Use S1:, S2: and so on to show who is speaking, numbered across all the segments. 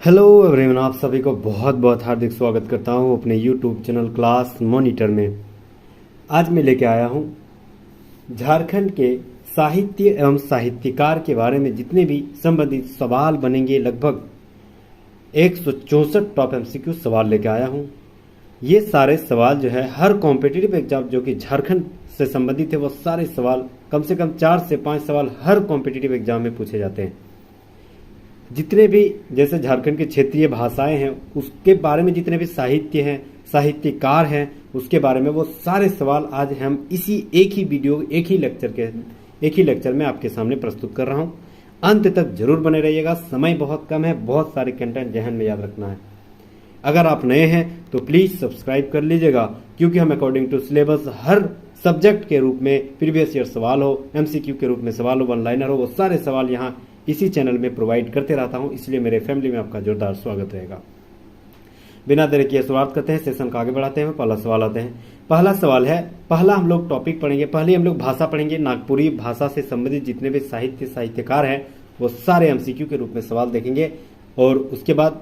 S1: Hello everyone, आप सभी को बहुत बहुत हार्दिक स्वागत करता हूं अपने यूट्यूब चैनल क्लास मॉनिटर में। आज मैं लेके आया हूं झारखंड के साहित्य एवं साहित्यकार के बारे में जितने भी संबंधित सवाल बनेंगे, लगभग 164 टॉप एमसीक्यू सवाल लेके आया हूं। ये सारे सवाल जो है हर कॉम्पिटिटिव एग्जाम जो कि झारखंड से संबंधित है, वो सारे सवाल कम से कम 4 से 5 सवाल हर कॉम्पिटिटिव एग्जाम में पूछे जाते हैं। जितने भी जैसे झारखंड के क्षेत्रीय भाषाएं हैं उसके बारे में, जितने भी साहित्य हैं, साहित्यकार हैं, उसके बारे में वो सारे सवाल आज हम इसी एक ही वीडियो एक ही लेक्चर में आपके सामने प्रस्तुत कर रहा हूं। अंत तक जरूर बने रहिएगा। समय बहुत कम है, बहुत सारे कंटेंट जहन में याद रखना है। अगर आप नए हैं तो प्लीज सब्सक्राइब कर लीजिएगा, क्योंकि हम अकॉर्डिंग टू सिलेबस हर सब्जेक्ट के रूप में प्रीवियस ईयर सवाल हो, एमसीक्यू के रूप में सवाल हो, वन लाइनर हो, वो सारे सवाल यहाँ इसी चैनल में प्रोवाइड करते रहता हूं। इसलिए मेरे फैमिली में आपका जोरदार स्वागत रहेगा। बिना देरी किए शुरुआत करते हैं, सेशन को आगे बढ़ाते हैं। पहला सवाल आते हैं। पहला सवाल है, पहला हम लोग टॉपिक पढ़ेंगे, पहले हम लोग भाषा पढ़ेंगे। नागपुरी भाषा से संबंधित जितने भी साहित्यकार हैं वो सारे एमसीक्यू के रूप में सवाल देखेंगे, और उसके बाद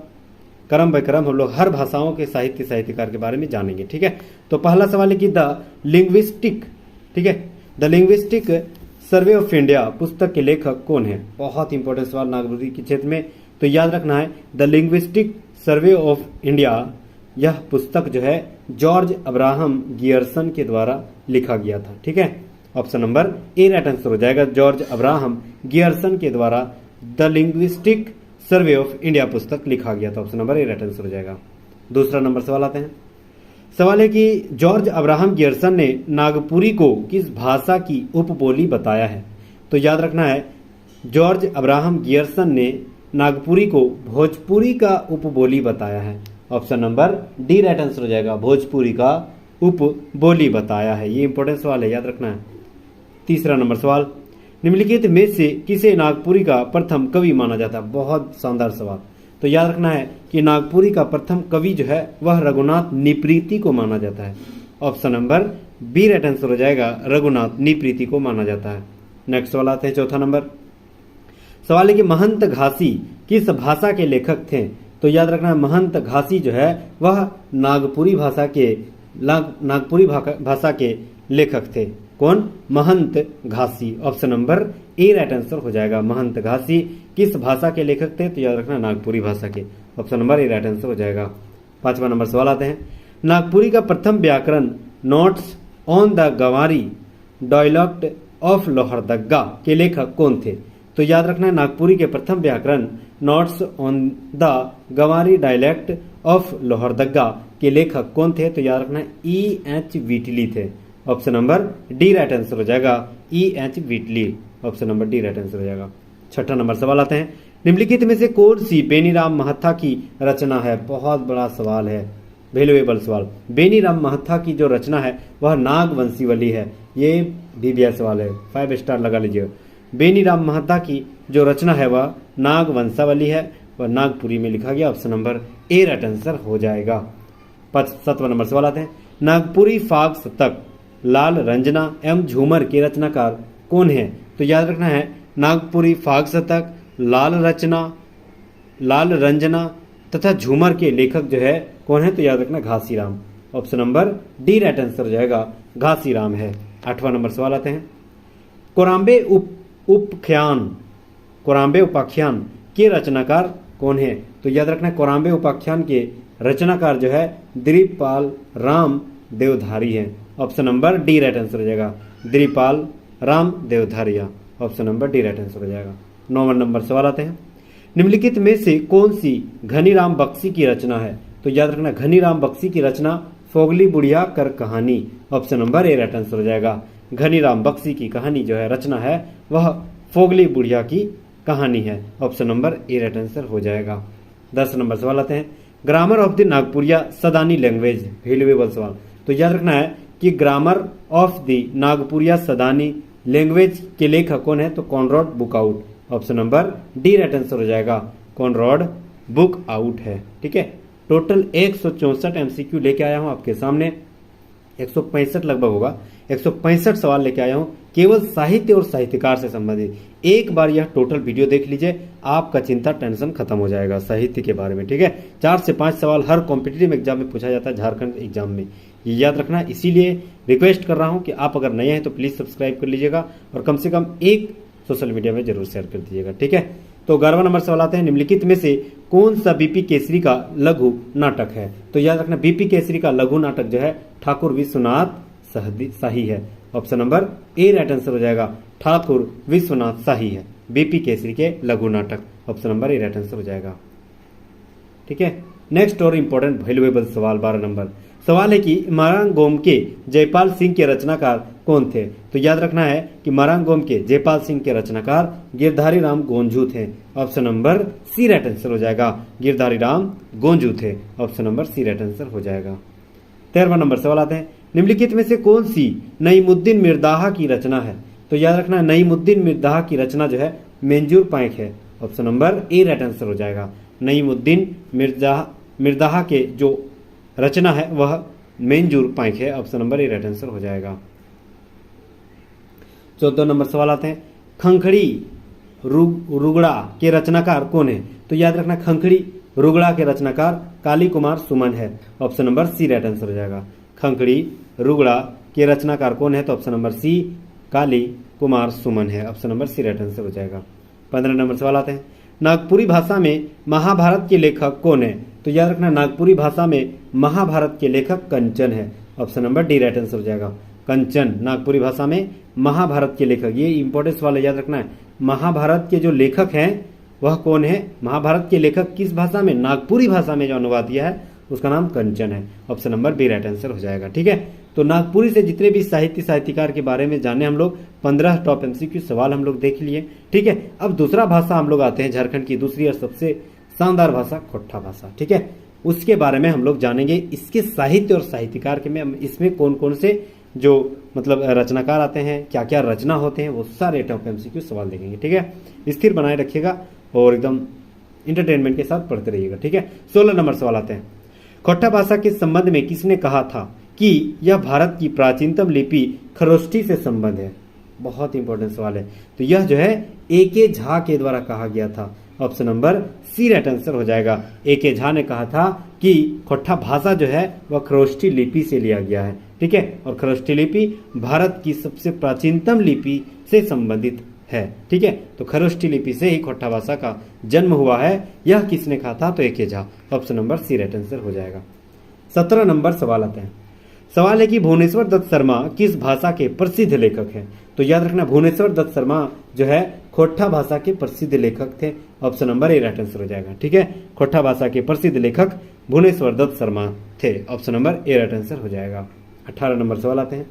S1: क्रम बाय क्रम हम लोग हर भाषाओं के साहित्यकार के बारे में जानेंगे। ठीक है, तो पहला सवाल है कि द लिंग्विस्टिक, ठीक है, the linguistic survey of India पुस्तक के लेखक कौन है? बहुत इंपॉर्टेंट सवाल नागपुरी के क्षेत्र में, तो याद रखना है the linguistic survey of India. यह पुस्तक जो है जॉर्ज अब्राहम गियर्सन के द्वारा लिखा गया था। ठीक है, option number A right answer हो जाएगा। जॉर्ज अब्राहम गियर्सन के द्वारा the linguistic survey of India पुस्तक लिखा गया था। Option number A right answer हो जाएगा। दूसरा नंबर सवाल आते हैं। सवाल है कि जॉर्ज अब्राहम गियर्सन ने नागपुरी को किस भाषा की उपबोली बताया है? तो याद रखना है जॉर्ज अब्राहम गियर्सन ने नागपुरी को भोजपुरी का उपबोली बताया है। Option number D right answer हो जाएगा। भोजपुरी का उपबोली बताया है। ये इंपॉर्टेंट सवाल है, याद रखना है। तीसरा नंबर सवाल, निम्नलिखित में से किसे नागपुरी का प्रथम कवि माना जाता है? बहुत शानदार सवाल। तो याद रखना है कि नागपुरी का प्रथम कवि जो है वह रघुनाथ निप्रीति को माना जाता है। Option number B right answer हो जाएगा। रघुनाथ निप्रीति को माना जाता है। नेक्स्ट सवाल आते हैं। चौथा नंबर सवाल है कि महंत घासी किस भाषा के लेखक थे? तो याद रखना है महंत घासी जो है वह नागपुरी भाषा के लेखक थे। कौन? Mahant Ghasi. Option number A right answer हो जाएगा। महंत घासी किस भाषा के लेखक थे? तो याद रखना नागपुरी भाषा के। Option number A right answer हो जाएगा। पांचवा नंबर सवाल आते हैं। नागपुरी का प्रथम व्याकरण notes on the Ganwari dialect of Lohardaga के लेखक कौन थे? तो याद रखना है नागपुरी के प्रथम व्याकरण notes on the Ganwari dialect of Lohardaga के लेखक कौन थे? तो याद रखना E.H. व्हिटली थे। Option number D right answer हो जाएगा। E.H. Whitley. Option number D right answer हो जाएगा। छठा नंबर सवाल आते हैं। निम्नलिखित में से कौन सी बेनीराम महथा की रचना है? बहुत बड़ा सवाल है, वैल्यूएबल सवाल। बेनीराम महथा की जो रचना है वह नागवंशीवली है। ये भी बढ़िया सवाल है, 5 स्टार लगा लीजिए। बेनीराम महथा की जो रचना है वह नागवंशावली है, वह नागपुरी में लिखा गया। Option number A right answer हो जाएगा। 7वां नंबर सवाल आते हैं। नागपुरी फाग शतक लाल रंजना एवं झूमर के रचनाकार कौन है? तो याद रखना है नागपुरी फाग शतक, लाल रंजना तथा झूमर के लेखक जो है कौन है? तो याद रखना Ghasiram. Option number D right answer हो जाएगा। घासीराम है। 8वां नंबर सवाल आते हैं। कोराम्बे उपाख्यान के रचनाकार कौन है? तो याद रखना कोराम्बे उपाख्यान के रचनाकार जो है द्रिपाल राम देवधारी है। Option number D right answer हो जाएगा। द्रिपाल राम देवधारिया। Option number D right answer हो जाएगा। 9वां नंबर सवाल आते हैं। निम्नलिखित में से कौन सी घनीराम बख्शी की रचना है? तो याद रखना घनीराम बख्शी की रचना फोगली बुढ़िया कर कहानी। Option number A right answer हो जाएगा। घनीराम बख्शी की कहानी जो है रचना है वह फोगली बुढ़िया की कहानी है। Option number A right answer हो जाएगा। 10 नंबर सवाल आते हैं। Grammar of the Nagpuria Sadani language, valuable सवाल। तो याद रखना है कि grammar of the Nagpuria Sadani language के लेखक कौन है? तो Conrad Buckout. Option number D right answer हो जाएगा। कॉनरॉड बुकआउट है। ठीक है, टोटल 164 एमसीक्यू लेके आया हूं आपके सामने। 165 लगभग होगा, 165 सवाल लेके आया हूं केवल साहित्य और साहित्यकार से संबंधित। एक बार यह टोटल वीडियो देख लीजिए, आपका चिंता टेंशन खत्म हो जाएगा साहित्य के बारे में। ठीक है, 4 से 5 सवाल हर कॉम्पिटिटिव एग्जाम में पूछा जाता है, झारखंड एग्जाम में, ये याद रखना। इसीलिए रिक्वेस्ट कर रहा हूं कि आप अगर नए हैं तो प्लीज सब्सक्राइब कर लीजिएगा और कम से कम एक सोशल मीडिया में जरूर शेयर कर दीजिएगा। ठीक है, तो 11वां नंबर सवाल आते हैं, निम्नलिखित में से कौन सा बीपी केसरी का लघु नाटक है? तो याद रखना बीपी केसरी का लघु नाटक जो है ठाकुर विश्वनाथ शाही है। Option number A right answer हो जाएगा, ठाकुर विश्वनाथ शाही है बीपी केसरी के लघु नाटक। Option number A right answer हो जाएगा। ठीक है, नेक्स्ट और इंपॉर्टेंट वैल्यूएबल सवाल 12 नंबर सवाल है कि मरांगोम के जयपाल सिंह के रचनाकार कौन थे? तो याद रखना है कि मरांगोम के जयपाल सिंह के रचनाकार गिरधारी राम गोंझू थे। Option number C right answer हो जाएगा, गिरधारी राम गोंझू थे। Option number C right answer हो जाएगा। 13वां नंबर सवाल आते हैं, निम्नलिखित में से कौन सी नईमुद्दीन मिर्दाहा की रचना है? तो याद रखना नईमुद्दीन मिर्दाहा की रचना जो है मेंजूर पैंक है। Option number A right answer हो जाएगा, नईमुद्दीन मिर्दाहा के जो रचना है वह मेंजूर पैंक है। Option number A right answer हो जाएगा। 14 नंबर सवाल आते हैं, खंखड़ी रुगड़ा के रचनाकार कौन है? तो याद रखना खंखड़ी रुगड़ा के रचनाकार काली कुमार सुमन है। Option number C right answer हो जाएगा, खंखड़ी रुगड़ा के रचनाकार कौन है? तो option number C Kali Kumar Suman है। Option number C right answer हो जाएगा। 15 नंबर सवाल आते हैं, नागपुरी भाषा में महाभारत के लेखक कौन है? तो याद रखना नागपुरी भाषा में महाभारत के लेखक कंचन है। Option number D right answer हो जाएगा, कंचन नागपुरी भाषा में महाभारत के लेखक। ये इंपॉर्टेंस वाला याद रखना है, महाभारत के जो लेखक हैं वह कौन है? महाभारत के लेखक किस भाषा में? नागपुरी भाषा में जो अनुवाद किया है उसका नाम कंचन है। Option number B right answer हो जाएगा। ठीक है, तो नागपुरी से जितने भी साहित्यकार के बारे में जाने हम लोग 15 टॉप एमसीक्यू सवाल हम लोग देख लिए। ठीक है, अब दूसरा भाषा हम लोग आते हैं, झारखंड की दूसरी और सबसे शानदार भाषा खोट्टा भाषा। ठीक है, उसके बारे में हम लोग जानेंगे, इसके साहित्य और साहित्यकार के में इसमें कौन कौन से जो मतलब रचनाकार आते हैं, क्या क्या रचना होते हैं, वो सारे टॉप एमसीक्यू सवाल देखेंगे। ठीक है, स्थिर बनाए रखिएगा और एकदम इंटरटेनमेंट के साथ पढ़ते रहिएगा। ठीक है, 16 नंबर सवाल आते हैं, खोट्टा भाषा के संबंध में किसने कहा था कि यह भारत की प्राचीनतम लिपि खरोष्ठी से संबंध है? बहुत इंपॉर्टेंट सवाल है। तो यह जो है ए.के. झा के द्वारा कहा गया था। Option number C right answer हो जाएगा, ए.के. झा ने कहा था कि खोट्टा भाषा जो है वह खरोष्ठी लिपि से लिया गया है। ठीक है, और खरोष्ठी लिपि भारत की सबसे प्राचीनतम लिपि से संबंधित है। ठीक है, तो खरोष्ठी लिपि से ही खोट्टा भाषा का जन्म हुआ है। यह किसने कहा था? तो A K. Jha. Option number C right answer हो जाएगा। 17 नंबर सवाल आते हैं, सवाल है कि भुवनेश्वर दत्त शर्मा किस भाषा के प्रसिद्ध लेखक हैं? तो याद रखना भुवनेश्वर दत्त शर्मा जो है खोट्टा भाषा के प्रसिद्ध लेखक थे। Option number A right answer हो जाएगा। ठीक है, खोट्टा भाषा के प्रसिद्ध लेखक भुवनेश्वर दत्त शर्मा थे। Option number A right answer हो जाएगा। 18 नंबर सवाल आते हैं,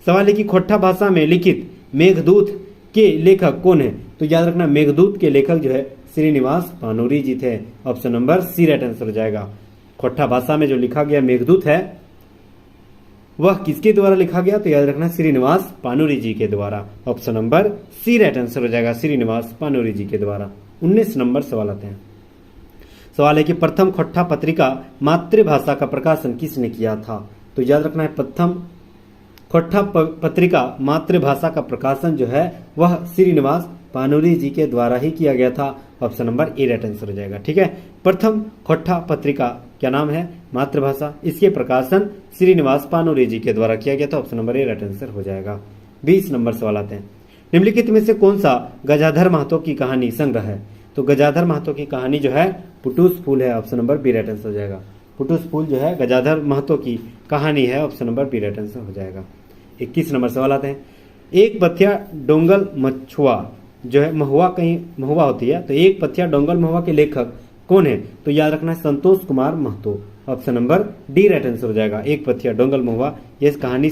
S1: सवाल है कि खोट्टा भाषा में लिखित मेघदूत के लेखक कौन है? तो याद रखना मेघदूत के लेखक जो है श्रीनिवास पानूरी जी थे। Option number C right answer हो जाएगा। खोट्टा भाषा में जो लिखा गया मेघदूत है वह किसके द्वारा लिखा गया? तो याद रखना श्रीनिवास पानूरी जी के द्वारा। Option number C right answer हो जाएगा, श्रीनिवास पानूरी जी के द्वारा। 19 नंबर सवाल आते हैं, सवाल है कि प्रथम खोट्टा पत्रिका मातृभाषा का प्रकाशन किसने किया था? तो याद रखना है प्रथम खोट्टा पत्रिका मातृभाषा का प्रकाशन जो है वह श्रीनिवास पानूरी जी के द्वारा ही किया गया था। Option number A right answer हो जाएगा। ठीक है, प्रथम खोट्टा पत्रिका क्या नाम है? मातृभाषा। इसके प्रकाशन श्रीनिवास पानूरी जी के द्वारा किया गया था। Option number A right answer हो जाएगा। 20 नंबर सवाल आते हैं, निम्नलिखित में से कौन सा गजाधर महतो की कहानी संग्रह है? तो गजाधर महतो की कहानी जो है पुटूस फूल है। Option number B right answer हो जाएगा। पुटूस फूल जो है गजाधर महतो की कहानी है। Option number B right answer हो जाएगा। 21 नंबर सवाल आते हैं, एक पथिया डोंगल मछुआ जो है महुआ, कहीं महुआ होती है, तो एक पथिया डोंगल महुआ के लेखक कौन है? तो याद रखना है Santosh Kumar Mahato. Option D right answer हो जाएगा। एक पथिया डोंगल महुआ ये कहानी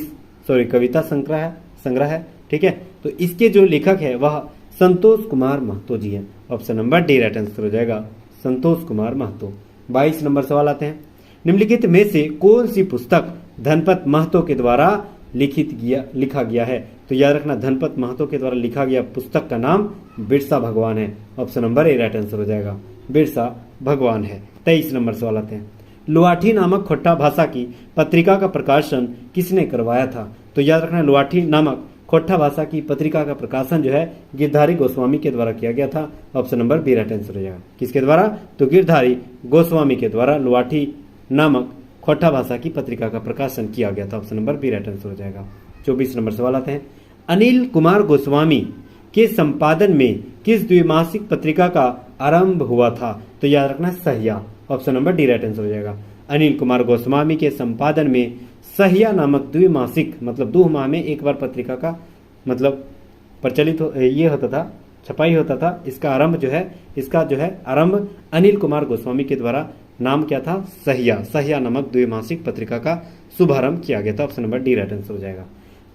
S1: कविता संग्रह है। ठीक है, तो इसके जो लेखक है वह संतोष कुमार महतो जी हैं। Option number D right answer हो जाएगा, संतोष कुमार महतो। 22 नंबर सवाल आते हैं, निम्नलिखित में से कौन सी पुस्तक धनपत महतो के द्वारा लिखा गया है? तो याद रखना धनपत महतो के द्वारा लिखा गया पुस्तक का नाम बिरसा भगवान है। Option number A right answer हो जाएगा, बिरसा भगवान है। 23 नंबर सवाल आते हैं, लुआठी नामक खोट्टा भाषा की पत्रिका का प्रकाशन किसने करवाया था? तो याद रखना लुआठी नामक खोट्टा भाषा की पत्रिका का प्रकाशन जो है गिरधारी गोस्वामी के द्वारा किया गया था। Option number B right answer हो जाएगा। किसके द्वारा? तो गिरधारी गोस्वामी के द्वारा लुआठी नामक खोट्टा भाषा की पत्रिका का प्रकाशन किया गया था। Option number B right answer हो जाएगा। 24 नंबर सवाल आते हैं, अनिल कुमार गोस्वामी के संपादन में किस द्विमासिक पत्रिका का आरंभ हुआ था? तो याद रखना सहिया। Option number D right answer हो जाएगा। अनिल कुमार गोस्वामी के संपादन में सहिया नामक द्विमासिक मतलब 2 माह में एक बार पत्रिका का मतलब प्रचलित ये होता था, छपाई होता था। इसका आरंभ अनिल कुमार गोस्वामी के द्वारा, नाम क्या था? सहिया। सहिया नामक द्विमासिक पत्रिका का शुभारंभ किया गया था। Option number D right answer हो जाएगा।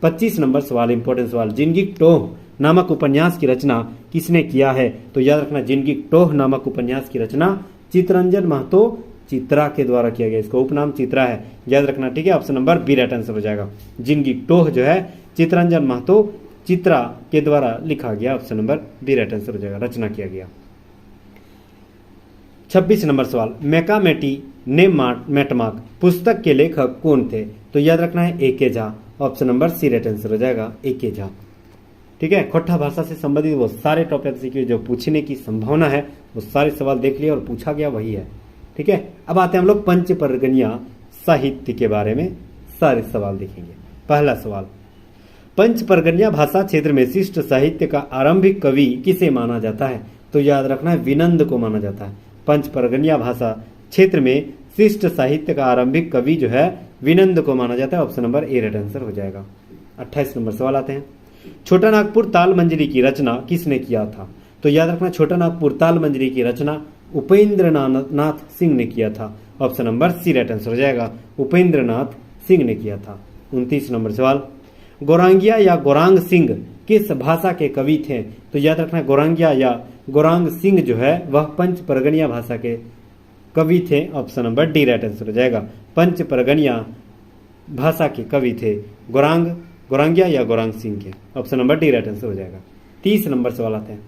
S1: 25 नंबर सवाल, इंपॉर्टेंट सवाल, जिंदगी टोह नामक उपन्यास की रचना किसने किया है? तो याद रखना जिंदगी टोह नामक उपन्यास की रचना चितरंजन महतो चित्रा के द्वारा किया गया। इसका उपनाम चित्रा है, याद रखना, ठीक है। Option number B right answer हो जाएगा। जिंदगी टोह जो है चितरंजन महतो चित्रा के द्वारा लिखा गया। Option number B right answer हो जाएगा, रचना किया गया। 26 नंबर सवाल, मैकामेटी ने मैटमाक पुस्तक के लेखक कौन थे? तो याद रखना है A K Jha. Option number C right answer हो जाएगा, ए के झा, ठीक है। खोट्टा भाषा से संबंधित वो सारे टॉपिक सीखे जो पूछने की संभावना है, वो सारे सवाल देख लिए और पूछा गया वही है, ठीक है। अब आते हैं हम लोग पंच परगनिया साहित्य के बारे में सारे सवाल देखेंगे। पहला सवाल, पंच परगनिया भाषा क्षेत्र में शिष्ट साहित्य का आरंभिक कवि किसे माना जाता है? तो याद रखना है विनंद को माना जाता है। पंच परगनिया भाषा क्षेत्र में शिष्ट साहित्य का आरंभिक कवि जो है विनंद को माना जाता है। Option number A right answer हो जाएगा। 28 नंबर सवाल आते हैं, छोटा नागपुर ताल मंजरी की रचना किसने किया था? तो याद रखना छोटा नागपुर ताल मंजरी की रचना उपेंद्र नाथ सिंह ने किया था। Option number C right answer हो जाएगा, उपेंद्र नाथ सिंह ने किया था। 29 नंबर सवाल, गौरांगिया या गौरांग सिंह किस भाषा के कवि थे? तो याद रखना गौरांगिया या गौरांग सिंह जो है वह पंच परगनिया भाषा के कवि थे। Option number D right answer हो जाएगा, पंच परगनिया भाषा के कवि थे गौरांगिया या गौरांग सिंह के। Option number D right answer हो जाएगा। 30 नंबर सवाल आते हैं,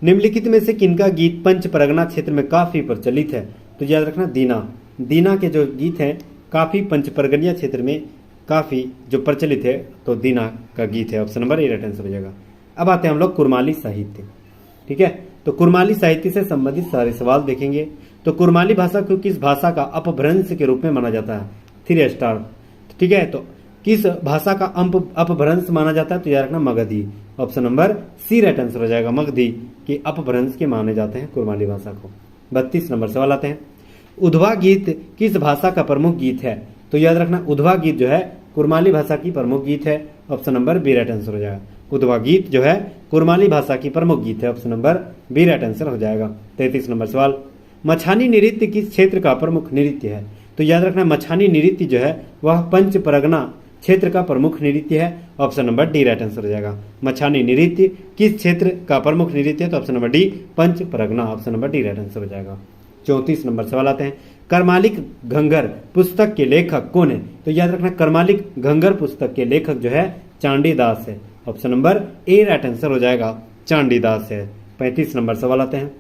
S1: निम्नलिखित में से किनका गीत पंच परगना क्षेत्र में काफी प्रचलित है? तो याद रखना दीना के जो गीत हैं काफी पंच परगनिया क्षेत्र में काफी जो प्रचलित है, तो दीना का गीत है। Option number A right answer हो जाएगा। अब आते हैं हम लोग कुरमाली साहित्य, ठीक है। तो कुरमाली साहित्य से संबंधित सारे सवाल देखेंगे। तो कुरमाली भाषा को किस भाषा का अपभ्रंश के रूप में माना जाता है? 3 स्टार, ठीक है। तो किस भाषा का अपभ्रंश माना जाता है? तो याद रखना Magadhi. Option number C right answer हो जाएगा, मगधी के अपभ्रंश के माने जाते हैं कुरमाली भाषा को। 32 नंबर सवाल आते हैं, उधवा गीत किस भाषा का प्रमुख गीत है? तो याद रखना उधवा गीत जो है कुरमाली भाषा की प्रमुख गीत है। Option number B right answer हो जाएगा, उधवा गीत जो है कुरमाली भाषा की प्रमुख गीत है। Option number B right answer हो जाएगा। 33 नंबर सवाल, मछानी नृत्य किस क्षेत्र का प्रमुख नृत्य है? तो याद रखना मछानी नृत्य जो है वह पंच परगना क्षेत्र का प्रमुख नृत्य है। Option number D right answer हो जाएगा, मछानी नृत्य किस क्षेत्र का प्रमुख नृत्य है? तो option number D Panch Pargana. Option number D right answer हो जाएगा। 34 नंबर सवाल आते हैं, करमालिक घंगर पुस्तक के लेखक कौन है? तो याद रखना करमालिक घंगर पुस्तक के लेखक जो है चांडीदास है। Option number A right answer हो जाएगा, चांडीदास है। 35 नंबर सवाल आते हैं,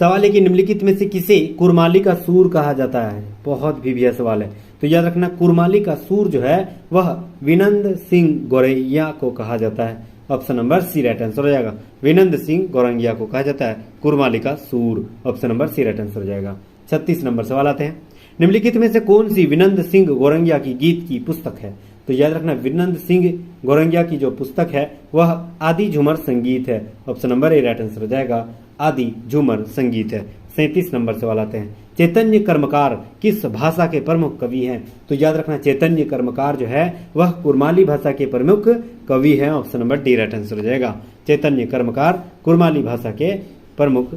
S1: सवाल है कि निम्नलिखित में से किसे कुरमाली का सूर कहा जाता है? बहुत भी सवाल है। तो याद रखना कुरमाली का सूर जो है वह विनंद सिंह गौरैया को कहा जाता है। Option number C right answer हो जाएगा, विनंद सिंह गौरैया को कहा जाता है कुरमाली का सूर। Option number C right answer हो जाएगा। 36 नंबर सवाल आते हैं, निम्नलिखित में से कौन सी विनंद सिंह गौरैया की गीत की पुस्तक है? तो याद रखना विनंद सिंह गौरैया की जो पुस्तक है वह आदि झूमर संगीत है। Option number A right answer हो जाएगा, आदि झूमर संगीत है। 37 नंबर सवाल आते हैं, चैतन्य कर्मकार किस भाषा के प्रमुख कवि हैं? तो याद रखना चैतन्य कर्मकार जो है वह कुरमाली भाषा के प्रमुख कवि हैं। Option number D right answer हो जाएगा, चैतन्य कर्मकार कुरमाली भाषा के प्रमुख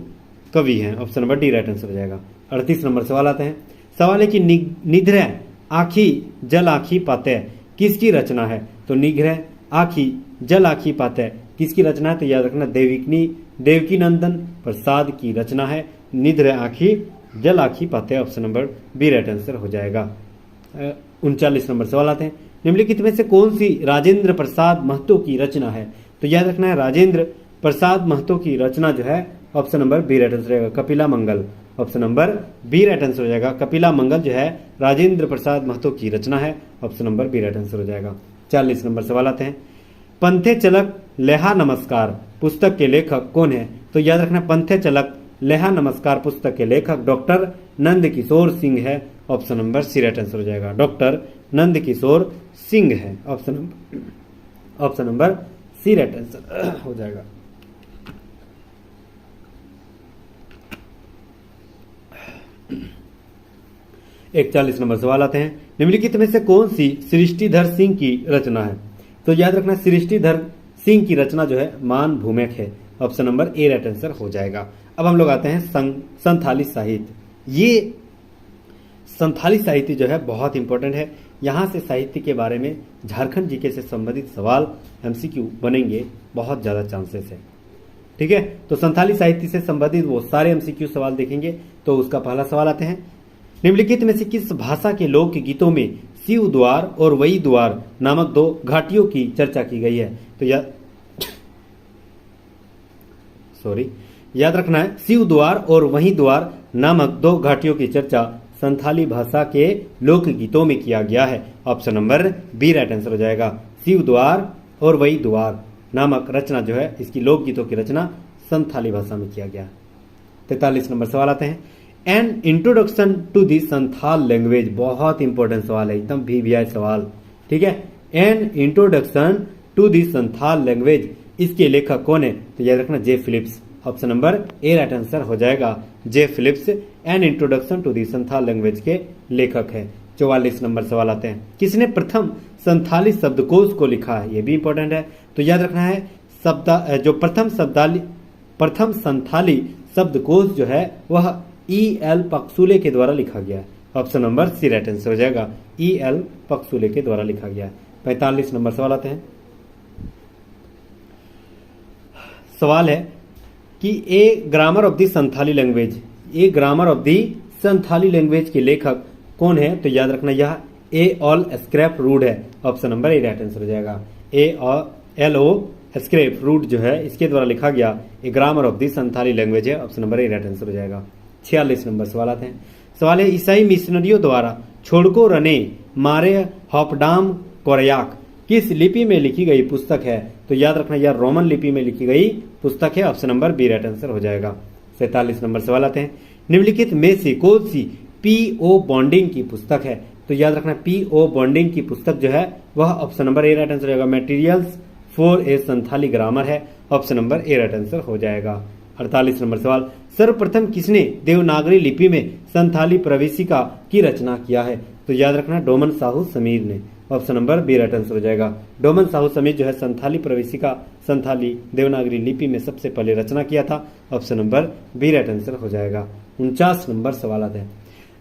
S1: कवि हैं। Option number D right answer हो जाएगा। 38 नंबर सवाल आते हैं, सवाल है कि निग्रह आखी जल आखी पाते किसकी रचना है? तो निग्रह आखी जल आखी पाते किसकी रचना है? तो याद रखना देवकी नंदन प्रसाद की रचना है। निग्रह आखी जल आखी पाते। Option number B right answer हो जाएगा। 39 नंबर सवाल आते हैं, निम्नलिखित में से कौन सी राजेंद्र प्रसाद महतो की रचना है? तो याद रखना है राजेंद्र प्रसाद महतो की रचना जो है option number B right answer रहेगा, Kapila Mangal. Option number B right answer हो जाएगा। कपिला मंगल जो है राजेंद्र प्रसाद महतो की रचना है, option number B right answer हो जाएगा। 40 नंबर सवाल आते हैं, पंथे चलक लेहा नमस्कार पुस्तक के लेखक कौन है? तो याद रखना पंथे चलक लेहा नमस्कार पुस्तक के लेखक डॉक्टर नंद किशोर सिंह है, option number C right answer हो जाएगा। डॉक्टर नंद किशोर सिंह है, option number C right answer हो जाएगा। एक 40 नंबर सवाल आते हैं, निम्नलिखित में से कौन सी सृष्टिधर सिंह की रचना है? तो याद रखना सृष्टिधर सिंह की रचना जो है मान भूमेक है, option number A right answer हो जाएगा। अब हम लोग आते हैं संथाली साहित्य। ये संथाली साहित्य जो है बहुत इंपॉर्टेंट है। यहाँ से साहित्य के बारे में झारखंड जीके से संबंधित सवाल एमसीक्यू बनेंगे, बहुत ज़्यादा चांसेस है। ठीक है, तो संथाली साहित्य से संबंधित वो सारे एमसीक्यू सवाल देखेंगे। तो उसका पहला सवाल आते हैं, निम्नलिखित में से किस भाषा के लोक गीतों में शिव द्वार और वही द्वार नामक दो घाटियों की चर्चा की गई है? तो याद रखना है शिव द्वार और वही द्वार नामक दो घाटियों की चर्चा संथाली भाषा के लोक गीतों में किया गया है, option number B right answer हो जाएगा। शिव द्वार और वही द्वार नामक रचना जो है, इसकी लोकगीतों की रचना संथाली भाषा में किया गया। 43 नंबर सवाल आते हैं, an introduction to the Santhal language, बहुत इंपॉर्टेंट सवाल है, एकदम वीवीआई सवाल। ठीक है, an introduction to the Santhal language, इसके लेखक कौन है? तो याद रखना J Phillips, option number A right answer हो जाएगा। J Phillips an introduction to the Santhal language के लेखक है। 44 नंबर सवाल आते हैं, किसने प्रथम संथाली शब्दकोश को लिखा है? ये भी इंपॉर्टेंट है। तो याद रखना है जो प्रथम संथाली शब्दकोश जो है वह E.L. पक्सुले के द्वारा लिखा गया है, option number C right answer हो जाएगा। E.L. पक्सुले के द्वारा लिखा गया है। 45 नंबर सवाल आते हैं, सवाल है कि a grammar of the Santhali language, a grammar of the Santhali language के लेखक कौन है? तो याद रखना यह ए ऑल स्क्रैप रूड है, option number A right answer हो जाएगा। A.L.O. स्क्रैप रूड जो है इसके द्वारा लिखा गया a grammar of the Santhali language है, option number A right answer हो जाएगा। 46 नंबर सवाल आते हैं, सवाल है ईसाई मिशनरियों द्वारा छोड़को रने मारे हॉपडाम कोरयाक किस लिपि में लिखी गई पुस्तक है? तो याद रखना यह रोमन लिपि में लिखी गई पुस्तक है, option number B right answer हो जाएगा। 47 नंबर सवाल आते हैं, निम्नलिखित में से कौन सी पीओ बॉन्डिंग की पुस्तक है? तो याद रखना पीओ बॉन्डिंग की पुस्तक जो है वह option number A right answer हो जाएगा। Materials for a Santhali grammar है, option number A right answer हो जाएगा। 48 नंबर सवाल, सर्वप्रथम किसने देवनागरी लिपि में संथाली प्रवेशिका की रचना किया है? तो याद रखना डोमन साहू समीर ने, option number B right answer हो जाएगा। डोमन साहू समीर जो है संथाली प्रवेशिका संथाली देवनागरी लिपि में सबसे पहले रचना किया था, option number B right answer हो जाएगा। 49 नंबर सवाल आता है,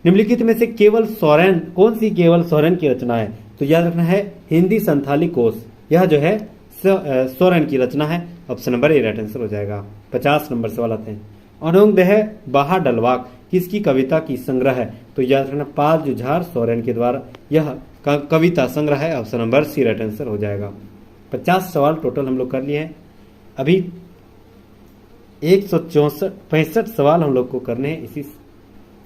S1: निम्नलिखित में से केवल सोरेन, कौन सी केवल सोरेन की रचना है? तो याद रखना है हिंदी संथाली कोश, यह जो है सोरेन की रचना है, option number A right answer हो जाएगा। 50 नंबर सवाल आते हैं, अनोंगदेह बहा डलवाक किसकी कविता की संग्रह है? तो याद रखना पाल जुझार सोरेन के द्वारा यह कविता संग्रह है, option number C right answer हो जाएगा। 50 सवाल टोटल हम लोग कर लिए हैं। अभी 165 सवाल हम लोग को करने हैं इसी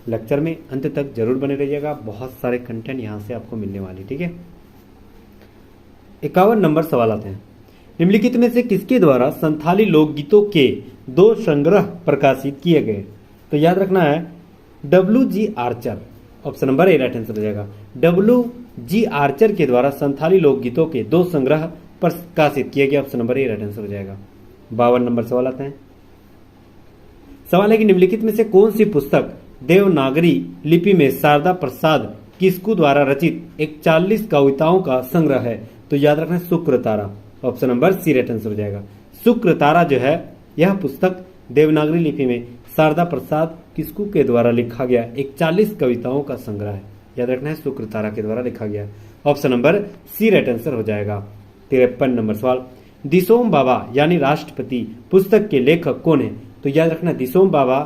S1: लेक्चर में, अंत तक जरूर बने रहिएगा, बहुत सारे कंटेंट यहाँ से आपको मिलने वाली। ठीक है, 51 नंबर सवाल आते हैं, निम्नलिखित में से किसके द्वारा संथाली लोकगीतों के 2 संग्रह प्रकाशित किए गए? तो याद रखना है W.G. Archer, option number A right answer हो जाएगा। W.G. आर्चर के द्वारा संथाली लोकगीतों के 2 संग्रह प्रकाशित किए गए, option number A right answer हो जाएगा। 52 नंबर सवाल आते हैं, सवाल है कि निम्नलिखित में से कौन सी पुस्तक देवनागरी लिपि में शारदा प्रसाद किस्कू द्वारा रचित 41 कविताओं का संग्रह है? तो याद रखना Shukra Tara, option number C right answer हो जाएगा। शुक्र तारा जो है यह पुस्तक देवनागरी लिपि में शारदा प्रसाद किस्कू के द्वारा लिखा गया 41 कविताओं का संग्रह है, याद रखना है शुक्र तारा के द्वारा लिखा गया, option number C right answer हो जाएगा। 53 नंबर सवाल, दिसोम बाबा यानी राष्ट्रपति पुस्तक के लेखक कौन है? तो याद रखना दिसोम बाबा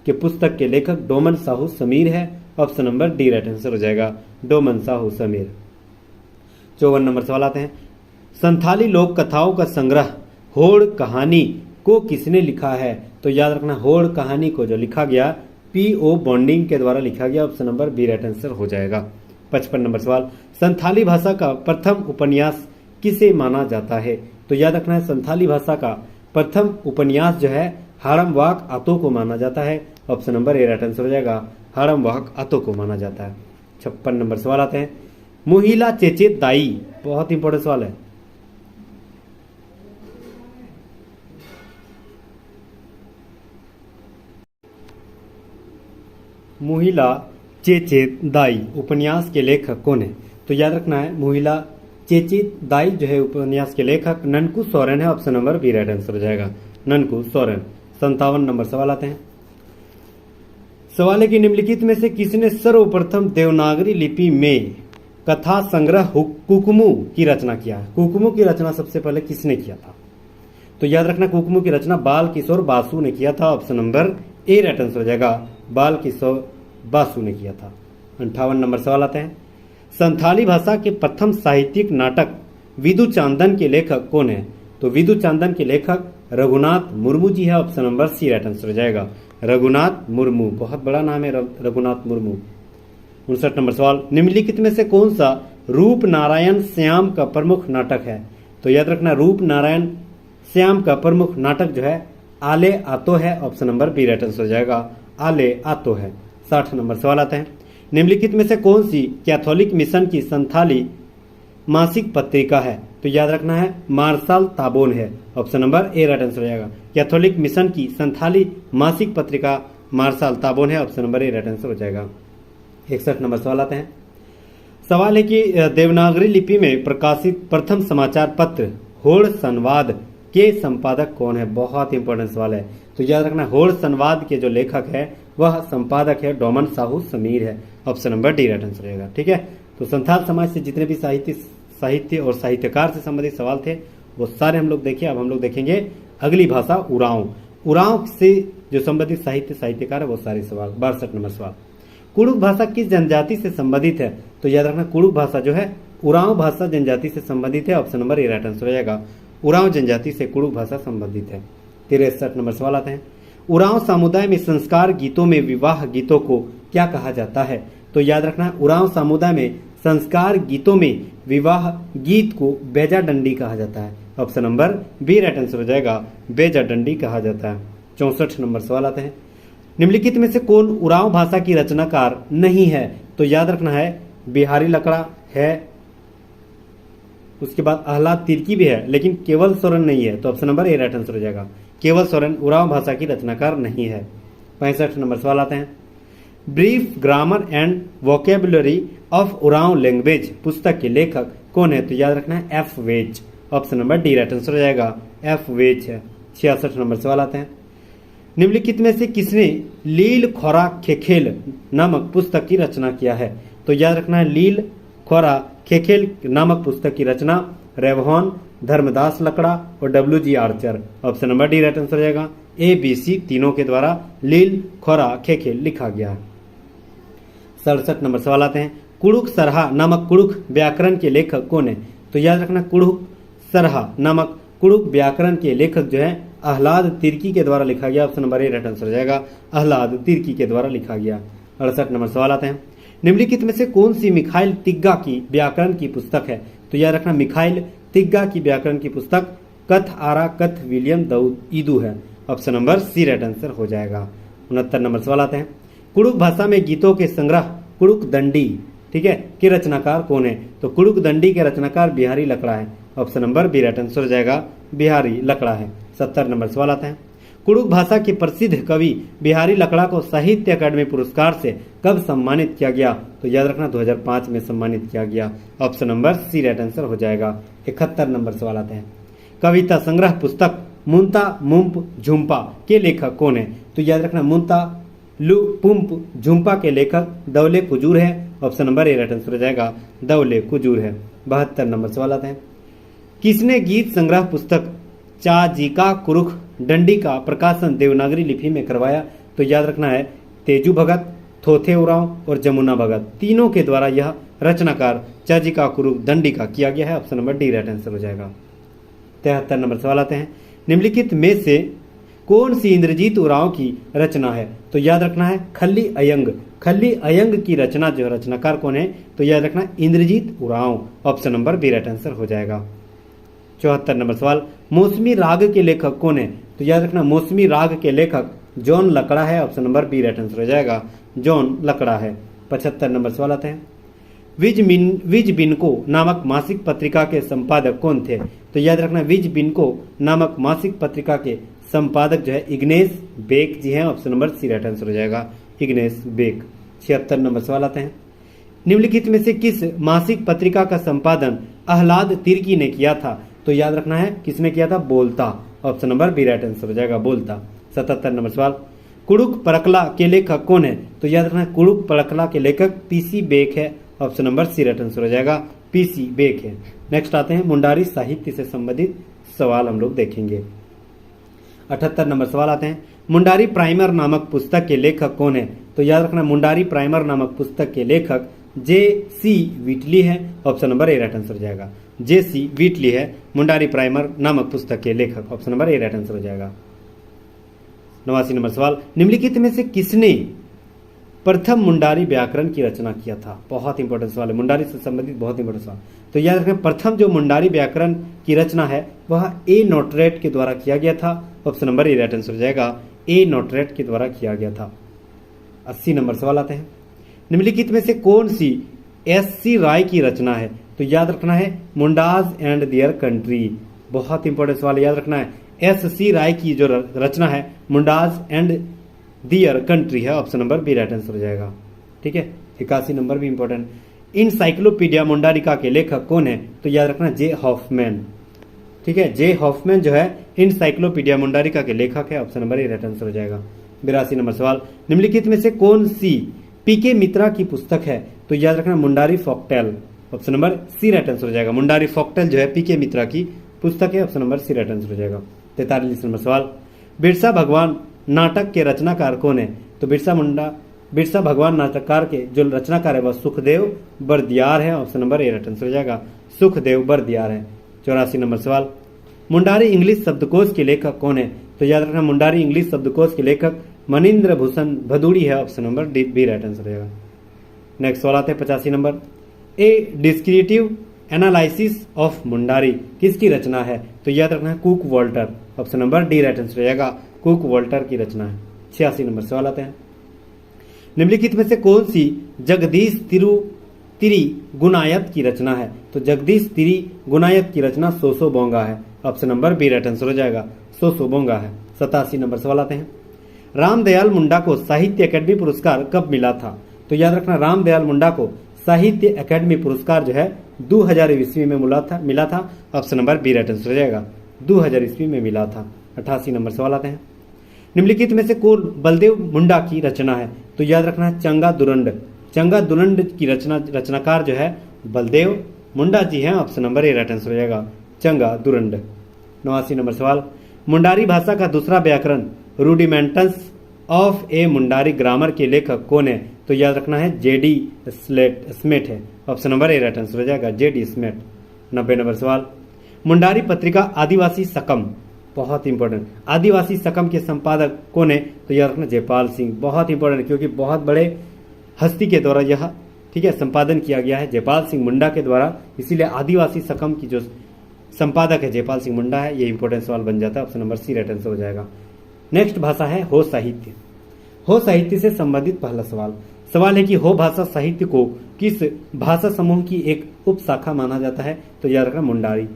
S1: के पुस्तक के लेखक डोमन साहू समीर है, option number D right answer हो जाएगा, डोमन साहू समीर। 54 नंबर सवाल आते हैं, संथाली लोक कथाओं का संग्रह होड़ कहानी को किसने लिखा है? तो याद रखना होड़ कहानी को जो लिखा गया पीओ बॉन्डिंग के द्वारा लिखा गया। Option number B right answer हो जाएगा। 55 नंबर सवाल, संथाली भाषा का प्रथम उपन्यास किसे माना जाता है? तो याद रखना है, संथाली भाषा का प्रथम उपन्यास जो है हाड़म-वाक आतो को माना जाता है। Option number A right answer हो जाएगा, हाड़म-वाक आतो को माना जाता है। 56 नंबर सवाल आते हैं, मोहिला चेचे दाई, बहुत इंपॉर्टेंट सवाल है। मोहिला चेचे दाई उपन्यास के लेखक कौन है? तो याद रखना है, मोहिला चेचे दाई जो है उपन्यास के लेखक ननकू सोरेन है। Option number B right answer हो जाएगा, ननकू सोरेन। 57 नंबर सवाल आते हैं, सवाल है कि निम्नलिखित में से किसने सर्वप्रथम देवनागरी लिपि में कथा संग्रह कुकुमु की रचना किया है? कुकुमु की रचना सबसे पहले किसने किया था? तो याद रखना, कुकुमु की रचना बाल किशोर बासु ने किया था। Option number A right answer हो जाएगा, बाल किशोर बासु ने किया था। 58 नंबर सवाल आते हैं, संथाली भाषा के प्रथम साहित्यिक नाटक विदु चांदन के लेखक कौन है? तो विदु चांदन के लेखक रघुनाथ मुर्मू जी है। Option number C right answer हो जाएगा, रघुनाथ मुर्मू। बहुत बड़ा नाम है रघुनाथ मुर्मू। 59 नंबर सवाल, निम्नलिखित में से कौन सा रूप नारायण श्याम का प्रमुख नाटक है? तो याद रखना, रूप नारायण श्याम का प्रमुख नाटक जो है आले आतो है। Option number B right answer हो जाएगा, आले आतो है। 60 नंबर सवाल आते हैं, निम्नलिखित में से कौन सी कैथोलिक मिशन की संथाली मासिक पत्रिका है? तो याद रखना है, मार्शल ताबोन है। Option number A right answer हो जाएगा, कैथोलिक मिशन की संथाली मासिक पत्रिका मार्शल ताबोन है। Option number A right answer हो जाएगा। 61 नंबर सवाल आते हैं, सवाल है कि देवनागरी लिपि में प्रकाशित प्रथम समाचार पत्र होड़ संवाद के संपादक कौन है? बहुत इंपॉर्टेंट सवाल है। तो याद रखना, होड़ संवाद के जो लेखक है वह संपादक है डोमन साहू समीर है। Option number D right answer रहेगा। ठीक है, तो संथाल समाज से जितने भी साहित्य और साहित्यकार से संबंधित सवाल थे वो सारे हम लोग देखे। अब हम लोग देखेंगे अगली भाषा उरांव। उरांव से जो संबंधित साहित्यकार है वो सारे सवाल। 62 नंबर सवाल, कुड़ुक भाषा किस जनजाति से संबंधित है? तो याद रखना, कुड़ुक भाषा जो है उरांव भाषा जनजाति से संबंधित है। Option number A right answer हो जाएगा, उरांव जनजाति से कुड़ुक भाषा संबंधित है। 63 नंबर सवाल आते हैं, उरांव समुदाय में संस्कार गीतों में विवाह गीतों को क्या कहा जाता है? तो याद रखना, उरांव समुदाय में संस्कार गीतों में विवाह गीत को बेजा डंडी कहा जाता है। Option number B right answer हो जाएगा, बेजा डंडी कहा जाता है। 64 नंबर सवाल आते हैं, निम्नलिखित में से कौन उरांव भाषा की रचनाकार नहीं है? तो याद रखना है, बिहारी लकड़ा है, उसके बाद आह्लाद तिर्की भी है, लेकिन केवल सोरेन नहीं है। तो option number A right answer हो जाएगा, केवल सोरेन उरांव भाषा की रचनाकार नहीं है। 65 नंबर सवाल आते हैं, brief grammar and vocabulary of Oraon language पुस्तक के लेखक कौन है? तो याद रखना है, एफ वेज। Option number D right answer हो जाएगा, एफ वेज है। 66 नंबर सवाल आते हैं, निम्नलिखित में से किसने लील खोरा खेखेल नामक पुस्तक की रचना किया है? तो याद रखना है, लील खोरा खेखेल नामक पुस्तक की रचना रेवहॉन, धर्मदास लकड़ा और W G. Archer. Option number D right answer हो जाएगा, ए बी सी तीनों के द्वारा लील खोरा खेखेल लिखा गया है। 67 नंबर सवाल आते हैं, कुड़ुक सरहा नामक कुड़ुक व्याकरण के लेखक कौन है? तो याद रखना, कुड़ुक सरहा नामक कुड़ुक व्याकरण के लेखक जो है आह्लाद तिर्की के द्वारा लिखा गया। Option number A right answer हो जाएगा, आह्लाद तिर्की के द्वारा लिखा गया। 68 नंबर सवाल आते हैं, निम्नलिखित में से कौन सी मिखाइल तिग्गा की व्याकरण की पुस्तक है? तो याद रखना, मिखाइल तिग्गा की व्याकरण की पुस्तक कथ आरा कथ विलियम दाऊद ईदू है। Option number C right answer हो जाएगा। 69 नंबर सवाल आते हैं, कुड़ुक भाषा में गीतों के संग्रह कुड़ुक दंडी, ठीक है, के रचनाकार कौन है? तो कुड़ुक दंडी के रचनाकार बिहारी लकड़ा है। Option number B right answer हो जाएगा, बिहारी लकड़ा है। 70 नंबर सवाल आता है, कुड़ुक भाषा के प्रसिद्ध कवि बिहारी लकड़ा को साहित्य अकादमी पुरस्कार से कब सम्मानित किया गया? तो याद रखना, 2005 में सम्मानित किया गया। Option number C right answer हो जाएगा। 71 नंबर सवाल आते हैं, कविता संग्रह पुस्तक मुंता मुंप झुम्पा के लेखक कौन है? तो याद रखना, मुंता पुंप झुम्पा के लेखक दौले कुजूर है। Option number A right answer हो जाएगा, दौले कुजूर है। 72 नंबर सवाल आते हैं, किसने गीत संग्रह पुस्तक चाजिका कुरुख डंडी का प्रकाशन देवनागरी लिपि में करवाया? तो याद रखना है, तेजू भगत, थोथे उरांव और जमुना भगत तीनों के द्वारा यह रचनाकार चाजिका कुरुख दंडी का किया गया है। Option number D right answer हो जाएगा। 73 नंबर सवाल आते हैं, निम्नलिखित में से कौन सी इंद्रजीत उरांव की रचना है? तो याद रखना है खल्ली अयंग। खल्ली अयंग की रचना जो रचनाकार कौन है? तो याद रखना Indrajit Oraon. Option number B right answer हो जाएगा। 74 नंबर सवाल, मौसमी राग के लेखक कौन है? तो याद रखना मौसमी राग के लेखक जॉन लकड़ा है। Option number B right answer हो जाएगा, जॉन लकड़ा है। 75 नंबर सवाल आते हैं, विज बिनको नामक मासिक पत्रिका के संपादक कौन थे? तो याद रखना विज बिनको नामक मासिक पत्रिका के संपादक जो है इग्नेस बेक जी हैं। Option number C right answer हो जाएगा, इग्नेस बेक। 76 नंबर सवाल आते हैं, निम्नलिखित में से किस मासिक पत्रिका का संपादन आह्लाद तिर्की ने किया था? तो याद रखना है किसने किया था? बोलता। Option number B right answer हो जाएगा, बोलता। 77 नंबर सवाल, कुड़ुक परकला के लेखक कौन है? तो याद रखना है कुड़ुक परकला के लेखक पीसी बेक है। Option number C right answer हो जाएगा, पीसी बेक है। नेक्स्ट आते हैं मुंडारी साहित्य से संबंधित सवाल हम लोग देखेंगे। 78 नंबर सवाल आते हैं, मुंडारी प्राइमर नामक पुस्तक के लेखक कौन है? तो याद रखना मुंडारी प्राइमर नामक पुस्तक के लेखक जे सी विटली है। Option number A right answer हो जाएगा, जे सी विटली है मुंडारी प्राइमर नामक पुस्तक के लेखक। Option number A right answer हो जाएगा। 89 नंबर सवाल, निम्नलिखित में से किसने प्रथम मुंडारी व्याकरण की रचना किया था? बहुत इंपॉर्टेंट सवाल है, मुंडारी से संबंधित बहुत इंपॉर्टेंट सवाल। तो याद रखें प्रथम जो मुंडारी व्याकरण की रचना है वह ए नोटरेट के द्वारा किया गया था। Option number A right answer हो जाएगा, ए नोटरेट के द्वारा किया गया था। 80 नंबर सवाल आते हैं, निम्नलिखित में से कौन सी एस.सी. राय की रचना है? तो याद रखना है मुंडाज एंड देयर कंट्री। बहुत इंपॉर्टेंट सवाल याद रखना है, एस.सी. राय की जो रचना है मुंडाज एंड दियर कंट्री है। Option number B right answer हो जाएगा, ठीक है। 81 नंबर भी इंपॉर्टेंट, इनसाइक्लोपीडिया मुंडारिका के लेखक कौन है? तो याद रखना जे हॉफमैन, ठीक है। जे हॉफमैन जो है इनसाइक्लोपीडिया मुंडारिका के लेखक है। Option number A right answer हो जाएगा। 82 नंबर सवाल, निम्नलिखित में से कौन सी पीके मित्रा की पुस्तक है? तो याद रखना Mundari folktale. Option number C right answer हो जाएगा, मुंडारी फॉकटेल जो है पीके मित्रा की पुस्तक है। Option number C right answer हो जाएगा। 43 नंबर सवाल, बिरसा भगवान नाटक के रचनाकार कौन है? तो बिरसा भगवान नाटककार के जो रचनाकार है वह सुखदेव बरदियार है। Option number A right answer हो जाएगा, सुखदेव बरदियार है। 84 नंबर सवाल, मुंडारी इंग्लिश शब्दकोश के लेखक कौन है? तो याद रखना मुंडारी इंग्लिश शब्दकोश के लेखक मनिंद्र भूषण भदूड़ी है। Option number D B right answer हो जाएगा। नेक्स्ट सवाल आते हैं 85 number, a descriptive analysis of Mundari किसकी रचना है? तो याद रखना है Cook Walter. Option number D right answer हो जाएगा, कुक वॉल्टर की रचना है। 86 नंबर सवाल आते हैं, निम्नलिखित में से कौन सी जगदीश तिरी गुनायत की रचना है? तो जगदीश तिरी गुनायत की रचना सोसो बोंगा है। Option number B right answer हो जाएगा, सोसो बोंगा है। 87 नंबर सवाल आते हैं, रामदयाल मुंडा को साहित्य अकेडमी पुरस्कार कब मिला था? तो याद रखना रामदयाल मुंडा को साहित्य अकेडमी पुरस्कार जो है 2000 ईस्वी में मिला था। Option number B right answer हो जाएगा, 2000 ईस्वी में मिला था। 88 नंबर सवाल आते हैं, निम्नलिखित में से कौन बलदेव मुंडा की रचना है? तो याद रखना है चंगा दुरंड। चंगा दुरंड की रचनाकार जो है बलदेव मुंडा जी हैं। Option number A right answer हो जाएगा, चंगा दुरंड। 89 नंबर सवाल, मुंडारी भाषा का दूसरा व्याकरण रूडिमेंटस ऑफ ए मुंडारी ग्रामर के लेखक कौन है? तो याद रखना है जेडी स्मेट है। Option number A right answer हो जाएगा, जेडी स्मेट। 90 नंबर सवाल, मुंडारी पत्रिका आदिवासी सकम, बहुत इंपॉर्टेंट, आदिवासी सकम के संपादक कौन है? तो याद रखना जयपाल सिंह। बहुत इंपॉर्टेंट क्योंकि बहुत बड़े हस्ती के द्वारा यह, ठीक है, संपादन किया गया है जयपाल सिंह मुंडा के द्वारा, इसीलिए आदिवासी सकम की जो संपादक है जयपाल सिंह मुंडा है। ये इंपॉर्टेंट सवाल बन जाता है। Option number C right answer हो जाएगा। नेक्स्ट भाषा है हो साहित्य। हो साहित्य से संबंधित पहला सवाल है कि हो भाषा साहित्य को किस भाषा समूह की एक उपशाखा माना जाता है? तो याद रखना मुंडारी,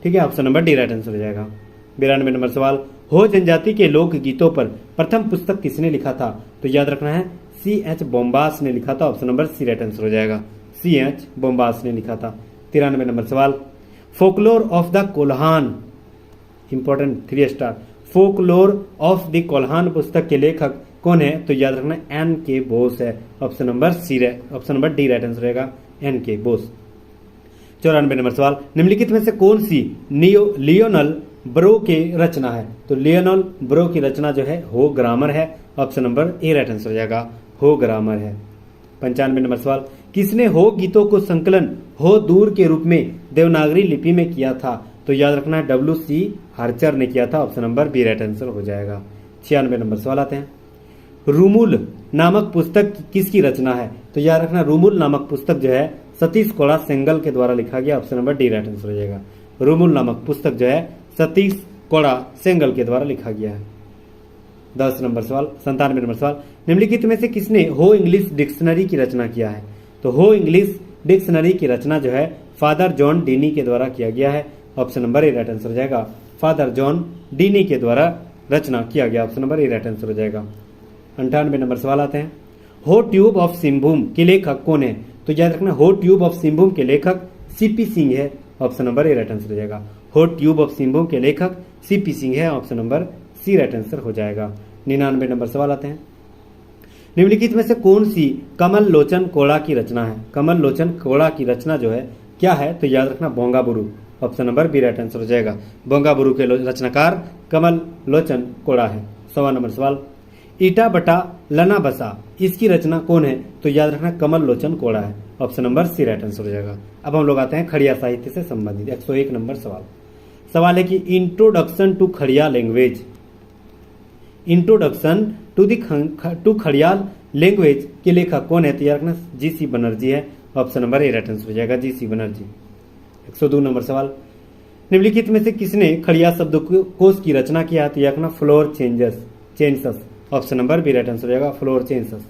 S1: ठीक है। Option number D right answer हो जाएगा। 92 नंबर सवाल, हो जनजाति के लोक गीतों पर प्रथम पुस्तक किसने लिखा था? तो याद रखना है C.H. बोम्बास ने लिखा था। Option number C right answer हो जाएगा, C.H. बोम्बास ने लिखा था। 93 नंबर सवाल, folklore of the Kolhan, important 3 star, folklore of the Kolhan पुस्तक के लेखक कौन है? तो याद रखना N.K. बोस है। Option number D right answer रहेगा, N.K. बोस। 94 नंबर सवाल, निम्नलिखित में से कौन सी लियोनल ब्रो की रचना है? तो लियोनल ब्रो की रचना जो है हो ग्रामर है। Option number A right answer हो जाएगा, हो ग्रामर है। 95 नंबर सवाल, किसने हो गीतों को संकलन हो दूर के रूप में देवनागरी लिपि में किया था? तो याद रखना है W.C. हार्चर ने किया था। Option number B right answer हो जाएगा। 96 नंबर सवाल आते हैं, रूमुल नामक पुस्तक किसकी रचना है? तो याद रखना रूमुल नामक पुस्तक जो है सतीश कोड़ा सेंगल के द्वारा लिखा गया। Option number D right answer हो जाएगा। रूमुल नामक पुस्तक जो है सतीश कोड़ा सेंगल के द्वारा लिखा गया है। 10 नंबर सवाल, 97 नंबर सवाल, निम्नलिखित में से किसने हो इंग्लिश डिक्शनरी की रचना किया है? तो हो इंग्लिश डिक्शनरी की रचना जो है फादर जॉन डीनी के द्वारा किया गया है। Option number A right answer हो जाएगा। फादर जॉन डीनी के द्वारा रचना किया गया। Option number A right answer हो जाएगा। 98 नंबर सवाल आते हैं, हो ट्यूब ऑफ सिंहभूम के लेखक कौन है? तो याद रखना हो ट्यूब ऑफ सिंहभूम के लेखक सीपी सिंह है। Option number A right answer हो जाएगा। हो ट्यूब ऑफ सिंहभूम के लेखक सीपी सिंह है। Option number C right answer हो जाएगा। 99 नंबर सवाल आते हैं, निम्नलिखित में से कौन सी कमल लोचन कोड़ा की रचना है? कमल लोचन कोड़ा की रचना जो है क्या है? तो याद रखना Bongaburu. Option number B right answer हो जाएगा। बोंगाबुरु के रचनाकार कमल लोचन कोड़ा है। 100 नंबर सवाल, ईटा बटा लना बसा इसकी रचना कौन है? तो याद रखना कमल लोचन कोड़ा है। Option number C right answer हो जाएगा। अब हम लोग आते हैं खड़िया साहित्य से संबंधित 101 नंबर सवाल है कि introduction to Kharia language, introduction to Kharia language के लेखक कौन है? तो याद रखना जी.सी. बनर्जी है। Option number A right answer हो जाएगा, जी.सी. बनर्जी। 102 नंबर सवाल, निम्नलिखित में से किसने खड़िया शब्दकोश की रचना किया है? तो याद रखना फ्लोर चेंसस। Option number B right answer हो जाएगा, फ्लोर चेंसस।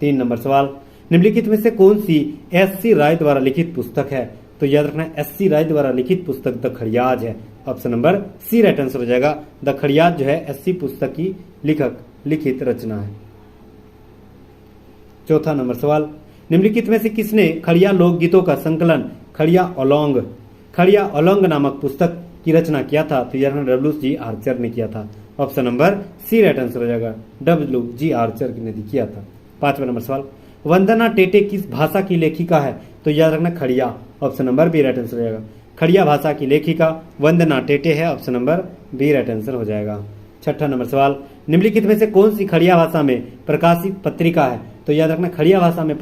S1: 3 नंबर सवाल, निम्नलिखित में से कौन सी S.C. राय द्वारा लिखित पुस्तक है? तो याद रखना S.C. राय द्वारा लिखित पुस्तक द खड़ियाज है। Option number C right answer हो जाएगा। द खड़ियाज जो है S.C. पुस्तक की लिखित रचना है। 4 नंबर सवाल, निम्नलिखित में से किसने खड़िया लोकगीतों का संकलन खड़िया ओलोंग नामक पुस्तक की रचना किया था? तो यह W.G. आर्चर ने किया था। Option number C right answer हो जाएगा, W.G. आर्चर ने किया था। 5वां नंबर सवाल, वंदना टेटे किस भाषा की लेखिका है? तो याद रखना Kharia. Option number B right answer हो जाएगा। खड़िया भाषा की लेखिका वंदना टेटे है। Option number B right answer हो जाएगा। 6वां नंबर सवाल, निम्नलिखित में से कौन सी खड़िया भाषा में प्रकाशित पत्रिका है? तो याद रखना खड़िया भाषा में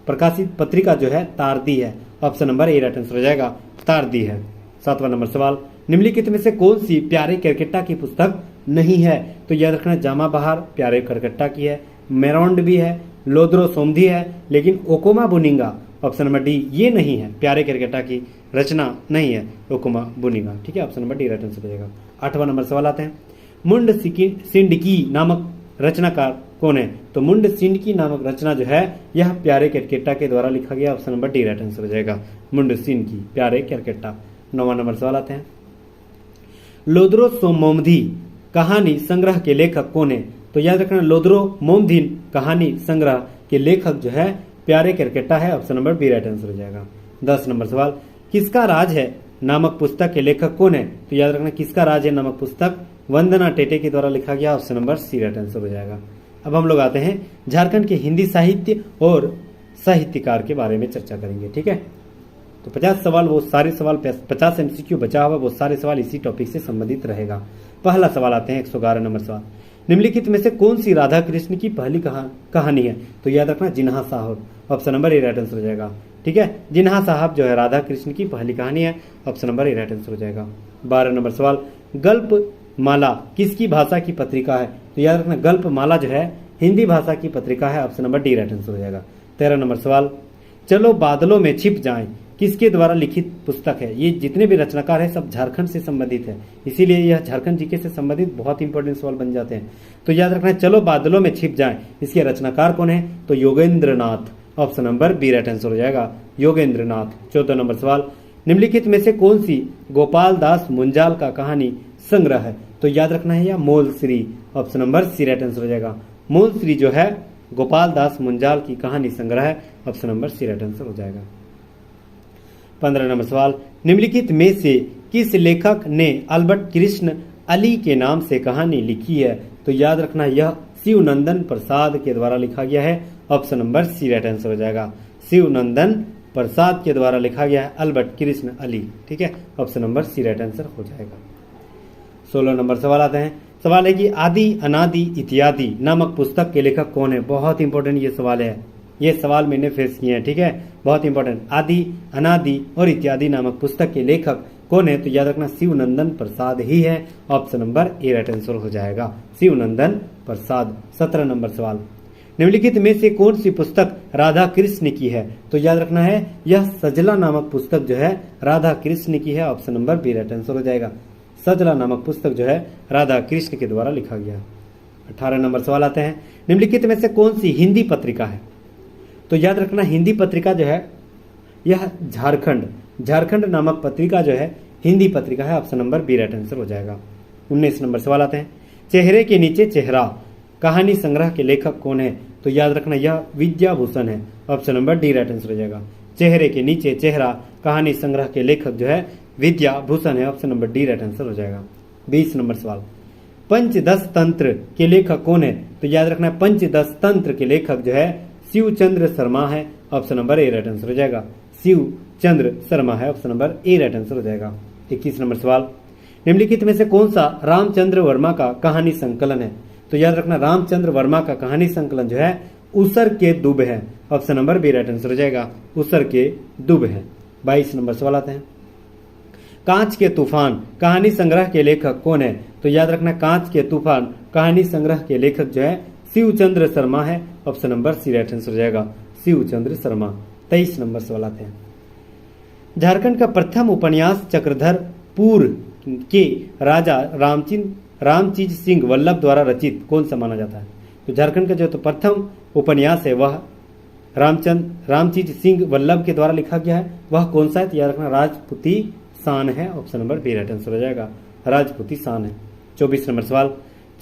S1: प्रकाशित पत्रिका जो है तारदी है। Option number A right answer हो जाएगा, तारदी है। 7वां नंबर सवाल, निम्नलिखित में से कौन सी प्यारे करकट्टा की पुस्तक नहीं है? तो याद रखना जामा बहार प्यारे करकट्टा की है, मेरौंड भी है, लोद्रो सोमधी है, लेकिन ओकोमा बुनिंगा ऑप्शन नंबर डी ये नहीं है, प्यारे करकट्टा की रचना नहीं है ओकोमा बुनिंगा। ठीक है, option number D right answer हो जाएगा। 8वां नंबर सवाल आते हैं, मुंड सिंडकी नामक रचनाकार कौन है? तो मुंड सिंडकी नामक रचना जो है यह प्यारे करकट्टा के द्वारा लिखा गया। Option number D right answer हो जाएगा, मुंड सिंडकी प्यारे करकट्टा। 9वां नंबर सवाल आते हैं, लोद्रो सोमोमधी कहानी संग्रह के लेखक कौन है? तो याद रखना लोद्रो मोमधिन कहानी संग्रह के लेखक जो है प्यारे करकट्टा है। Option number B right answer हो जाएगा। 10 नंबर सवाल, किसका राज है नामक पुस्तक के लेखक कौन है? तो याद रखना किसका राज है नामक पुस्तक वंदना टेटे के द्वारा लिखा गया। Option number C right answer हो जाएगा। अब हम लोग आते हैं झारखंड के हिंदी साहित्य और साहित्यकार के बारे में चर्चा करेंगे। ठीक है, तो 50 सवाल वो सारे सवाल 50 MCQ बचा हुआ वो सारे सवाल इसी टॉपिक से संबंधित रहेगा। पहला सवाल आते हैं 111 नंबर सवाल, निम्नलिखित में से कौन सी राधा कृष्ण की पहली कहानी है? तो याद रखना जिन्हा साहब। Option number A right answer हो जाएगा। ठीक है, जिन्हा साहब जो है राधा कृष्ण की पहली कहानी है। Option number A right answer हो जाएगा। 12 नंबर सवाल, गल्प माला किसकी भाषा की पत्रिका है? तो याद रखना गल्प माला जो है हिंदी भाषा की पत्रिका है। Option number D right answer हो जाएगा। 13 नंबर सवाल, चलो बादलों में छिप जाएं किसके द्वारा लिखित पुस्तक है? ये जितने भी रचनाकार हैं सब झारखंड से संबंधित है, इसीलिए यह झारखंड जीके से संबंधित बहुत इंपॉर्टेंट सवाल बन जाते हैं। तो याद रखना चलो बादलों में छिप जाएं इसके रचनाकार कौन है? तो Yogendra Nath. Option number B right answer हो जाएगा, योगेंद्र नाथ। 14 नंबर सवाल, निम्नलिखित में से कौन सी गोपाल दास मुंजाल का कहानी संग्रह है? तो याद रखना है या Mol Shri. Option number C right answer हो जाएगा। मोल श्री जो है गोपाल दास मुंजाल की कहानी संग्रह है। Option number C right answer हो जाएगा। 15 नंबर सवाल, निम्नलिखित में से किस लेखक ने अल्बर्ट कृष्ण अली के नाम से कहानी लिखी है? तो याद रखना यह शिवनंदन प्रसाद के द्वारा लिखा गया है। Option number C right answer हो जाएगा, शिवनंदन प्रसाद के द्वारा लिखा गया है अल्बर्ट कृष्ण अली। ठीक है, option number C right answer हो जाएगा। 16 नंबर सवाल आते हैं, सवाल है कि आदि अनादि इत्यादि नामक पुस्तक के लेखक कौन है? बहुत इंपॉर्टेंट ये सवाल है, ये सवाल मैंने फेस किए हैं। ठीक है, बहुत इंपॉर्टेंट। आदि अनादि और इत्यादि नामक पुस्तक के लेखक कौन है? तो याद रखना शिवनंदन प्रसाद ही है। Option number A right answer हो जाएगा, शिवनंदन प्रसाद। 17 नंबर सवाल, निम्नलिखित में से कौन सी पुस्तक राधा कृष्ण की है? तो याद रखना है यह सजला नामक पुस्तक जो है राधा कृष्ण की है। Option number B right answer हो जाएगा। सजला नामक पुस्तक जो है राधा कृष्ण के द्वारा लिखा गया। 18 नंबर सवाल आते हैं, निम्नलिखित में से कौन सी हिंदी पत्रिका है? तो याद रखना हिंदी पत्रिका जो है यह झारखंड नामक पत्रिका जो है हिंदी पत्रिका है। Option number B right answer हो जाएगा। 19 नंबर सवाल आते हैं, चेहरे के नीचे चेहरा कहानी संग्रह के लेखक कौन है? तो याद रखना यह विद्याभूषण है। Option number D right answer हो जाएगा। चेहरे के नीचे चेहरा कहानी संग्रह के लेखक जो है विद्याभूषण है। Option number D right answer हो जाएगा। 20 नंबर सवाल, पंचदश तंत्र के लेखक कौन है? तो याद रखना पंचदश तंत्र के लेखक जो है शिवचंद्र शर्मा है। Option number A right answer हो जाएगा। शिवचंद्र शर्मा है। Option number A right answer हो जाएगा। 21 नंबर सवाल, निम्नलिखित में से कौन सा रामचंद्र वर्मा का कहानी संकलन है? तो याद रखना रामचंद्र वर्मा का कहानी संकलन जो है उसर के दुब है। Option number B right answer हो जाएगा। उसर के दुब है। 22 नंबर सवाल आते हैं, कांच के तूफान कहानी संग्रह के लेखक कौन है? तो याद रखना कांच के तूफान कहानी संग्रह के लेखक जो है शिवचंद्र शर्मा है। Option number C right answer हो जाएगा, शिवचंद्र शर्मा। 23 नंबर सवाल आते हैं, झारखंड का प्रथम उपन्यास चक्रधरपुर के राजा रामचीज सिंह वल्लभ द्वारा रचित कौन सा माना जाता है? तो झारखंड का जो तो प्रथम उपन्यास है वह रामचीज सिंह वल्लभ के द्वारा लिखा गया है। वह कौन सा है? तो याद रखना राजपूती शान है। Option number B right answer हो जाएगा, राजपूती शान है। 24 नंबर सवाल,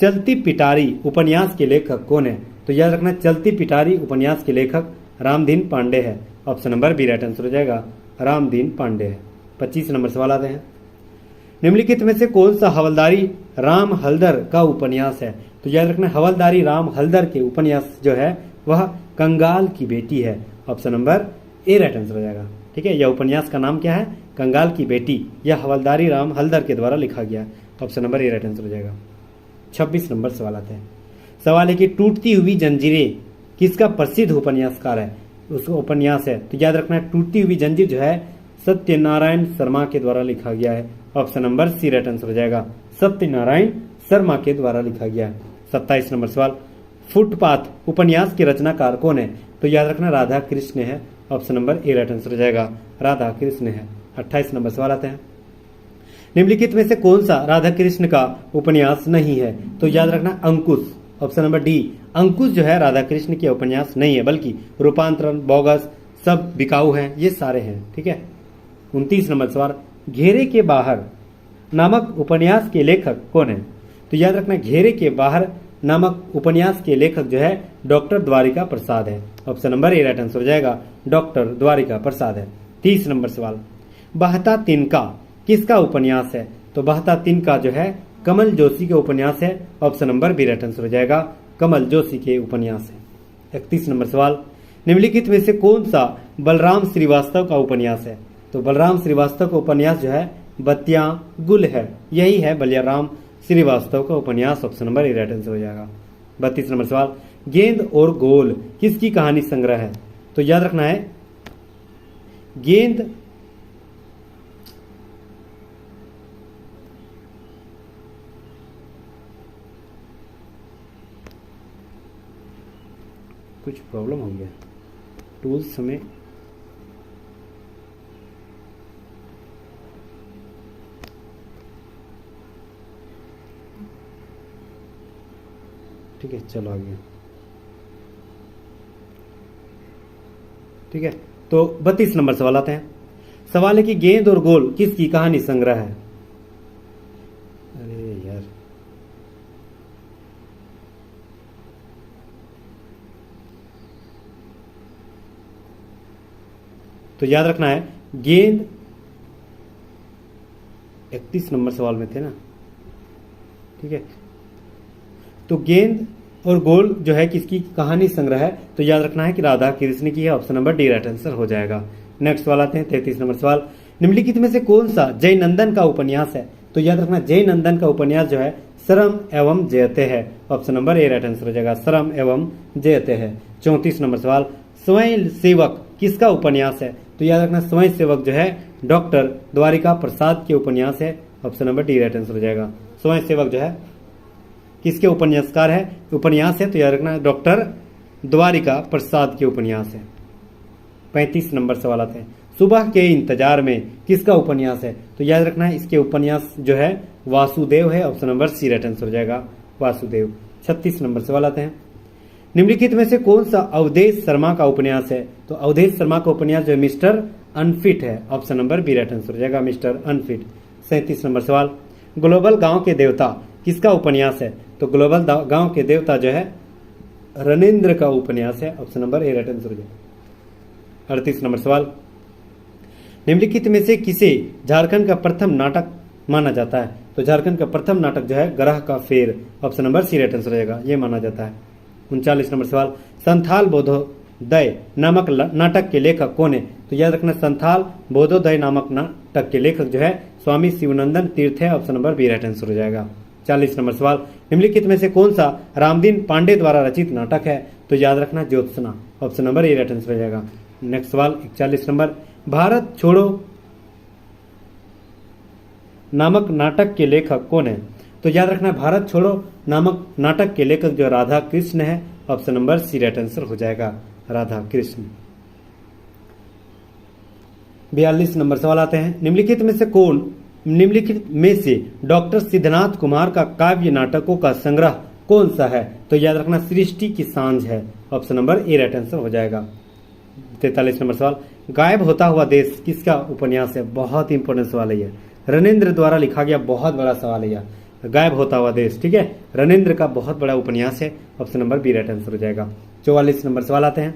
S1: चलती पिटारी उपन्यास के लेखक कौन है? तो याद रखना चलती पिटारी उपन्यास के लेखक रामदीन पांडे है। Option number B right answer हो जाएगा, रामदीन पांडे है। 25 नंबर सवाल आते हैं, निम्नलिखित में से कौन सा हवलदारी राम हल्दर का उपन्यास है? तो याद रखना हवलदारी राम हल्दर के उपन्यास जो है वह कंगाल की बेटी है। Option number A right answer हो जाएगा। ठीक है, यह उपन्यास का नाम क्या है? कंगाल की बेटी। यह हवलदारी राम हल्दर के द्वारा लिखा गया। Option number A right answer हो जाएगा। 26 नंबर सवाल आते हैं, सवाल है कि टूटती हुई जंजीरें किसका प्रसिद्ध उपन्यासकार है? उसका उपन्यास है। तो याद रखना टूटती हुई जंजीर जो है सत्यनारायण शर्मा के द्वारा लिखा गया है। Option number C right answer हो जाएगा, सत्यनारायण शर्मा के द्वारा लिखा गया है। 27 नंबर सवाल, फुटपाथ उपन्यास के रचनाकार कौन है? तो याद रखना राधा कृष्ण है। Option number A right answer हो जाएगा, राधा कृष्ण है। 28 नंबर सवाल आते हैं, निम्नलिखित में से कौन सा राधा कृष्ण का उपन्यास नहीं है? तो याद रखना अंकुश। ऑप्शन नंबर डी, अंकुश जो है राधा कृष्ण के उपन्यास नहीं है, बल्कि रूपांतरण, बोगस, सब बिकाऊ हैं, ये सारे हैं। ठीक है। 29 नंबर सवाल, घेरे के बाहर नामक उपन्यास के लेखक कौन है? तो याद रखना घेरे के बाहर नामक उपन्यास के लेखक जो है डॉक्टर द्वारिका प्रसाद है। Option number A right answer हो जाएगा, डॉक्टर द्वारिका प्रसाद है। 30 नंबर सवाल, बहता तिनका किसका उपन्यास है? तो बहता तिनका जो है कमल जोशी के उपन्यास है। Option number B right answer हो जाएगा, कमल जोशी के उपन्यास है। 31 नंबर सवाल, निम्नलिखित में से कौन सा बलराम श्रीवास्तव का उपन्यास है? तो बलराम श्रीवास्तव का उपन्यास जो है बत्तियां गुल है, यही है बलराम श्रीवास्तव का उपन्यास। Option number A right answer हो जाएगा। 32 नंबर सवाल, गेंद और गोल किसकी कहानी संग्रह है? तो याद रखना है गेंद कुछ प्रॉब्लम हो गया टूल्स में। ठीक है, चलो आ गया। ठीक है, तो 32 नंबर सवाल आते हैं। सवाल है कि गेंद और गोल किसकी कहानी संग्रह है? अरे यार, तो याद रखना है गेंद 31 नंबर सवाल में थे ना। ठीक है, तो गेंद और गोल जो है किसकी कहानी संग्रह है? तो याद रखना है कि राधा कृष्ण की है। Option number D right answer हो जाएगा। नेक्स्ट सवाल आते हैं 33 नंबर सवाल, निम्नलिखित में से कौन सा जयनंदन का उपन्यास है? तो याद रखना जयनंदन का उपन्यास जो है श्रम एवं जयते है। Option number A right answer हो जाएगा, श्रम एवं जयते है। 34 नंबर सवाल, स्वयं सेवक किसका उपन्यास है? तो याद रखना स्वयं सेवक जो है डॉक्टर द्वारिका प्रसाद के उपन्यास है। Option number D right answer हो जाएगा। स्वयं सेवक जो है किसके उपन्यासकार है, उपन्यास है? तो याद रखना डॉक्टर द्वारिका प्रसाद के उपन्यास है। 35 नंबर सवाल आते हैं। सुबह के इंतजार में किसका उपन्यास है? तो याद रखना है इसके उपन्यास जो है वासुदेव है। Option number C right answer हो जाएगा, वासुदेव। 36 नंबर सवाल आते हैं। निम्नलिखित में से कौन सा अवधेश शर्मा का उपन्यास है? तो अवधेश शर्मा का उपन्यास जो है मिस्टर अनफिट है। Option number B right answer हो जाएगा, मिस्टर अनफिट। 37 नंबर सवाल। ग्लोबल गांव के देवता किसका उपन्यास है? तो ग्लोबल गांव के देवता जो है रणेंद्र का उपन्यास है। Option number A right answer हो जाएगा। 38 नंबर सवाल। निम्नलिखित में से किसे झारखंड का प्रथम नाटक माना जाता है? तो झारखंड का प्रथम नाटक जो है ग्रह का फेर। Option number C right answer हो जाएगा, ये माना जाता है। 39 नंबर सवाल। संथाल बोधोदय नामक नाटक के लेखक कौन है? तो याद रखना संथाल बोधोदय नामक नाटक के लेखक जो है स्वामी शिवानंद तीर्थ है। Option number B right answer हो जाएगा। 40 नंबर सवाल। निम्नलिखित में से कौन सा रामदीन पांडे द्वारा रचित नाटक है? तो याद रखना Jyotsna. Option number A right answer हो जाएगा। नेक्स्ट सवाल 41 नंबर। भारत छोड़ो नामक नाटक के लेखक कौन है? तो याद रखना भारत छोड़ो नामक नाटक के लेखक जो राधा कृष्ण है। Option number C right answer हो जाएगा, राधा कृष्ण। 42 नंबर सवाल आते हैं। निम्नलिखित में से डॉक्टर सिद्धनाथ कुमार का काव्य नाटकों का संग्रह कौन सा है? तो याद रखना सृष्टि की सांझ है। Option number A right answer हो जाएगा। 43 नंबर सवाल। गायब होता हुआ देश किसका उपन्यास है? बहुत इंपॉर्टेंट सवाल है ये, रणेंद्र द्वारा लिखा गया बहुत बड़ा सवाल है यह। गायब होता हुआ देश, ठीक है, रणेंद्र का बहुत बड़ा उपन्यास है। Option number B right answer हो जाएगा। 44 नंबर सवाल आते हैं।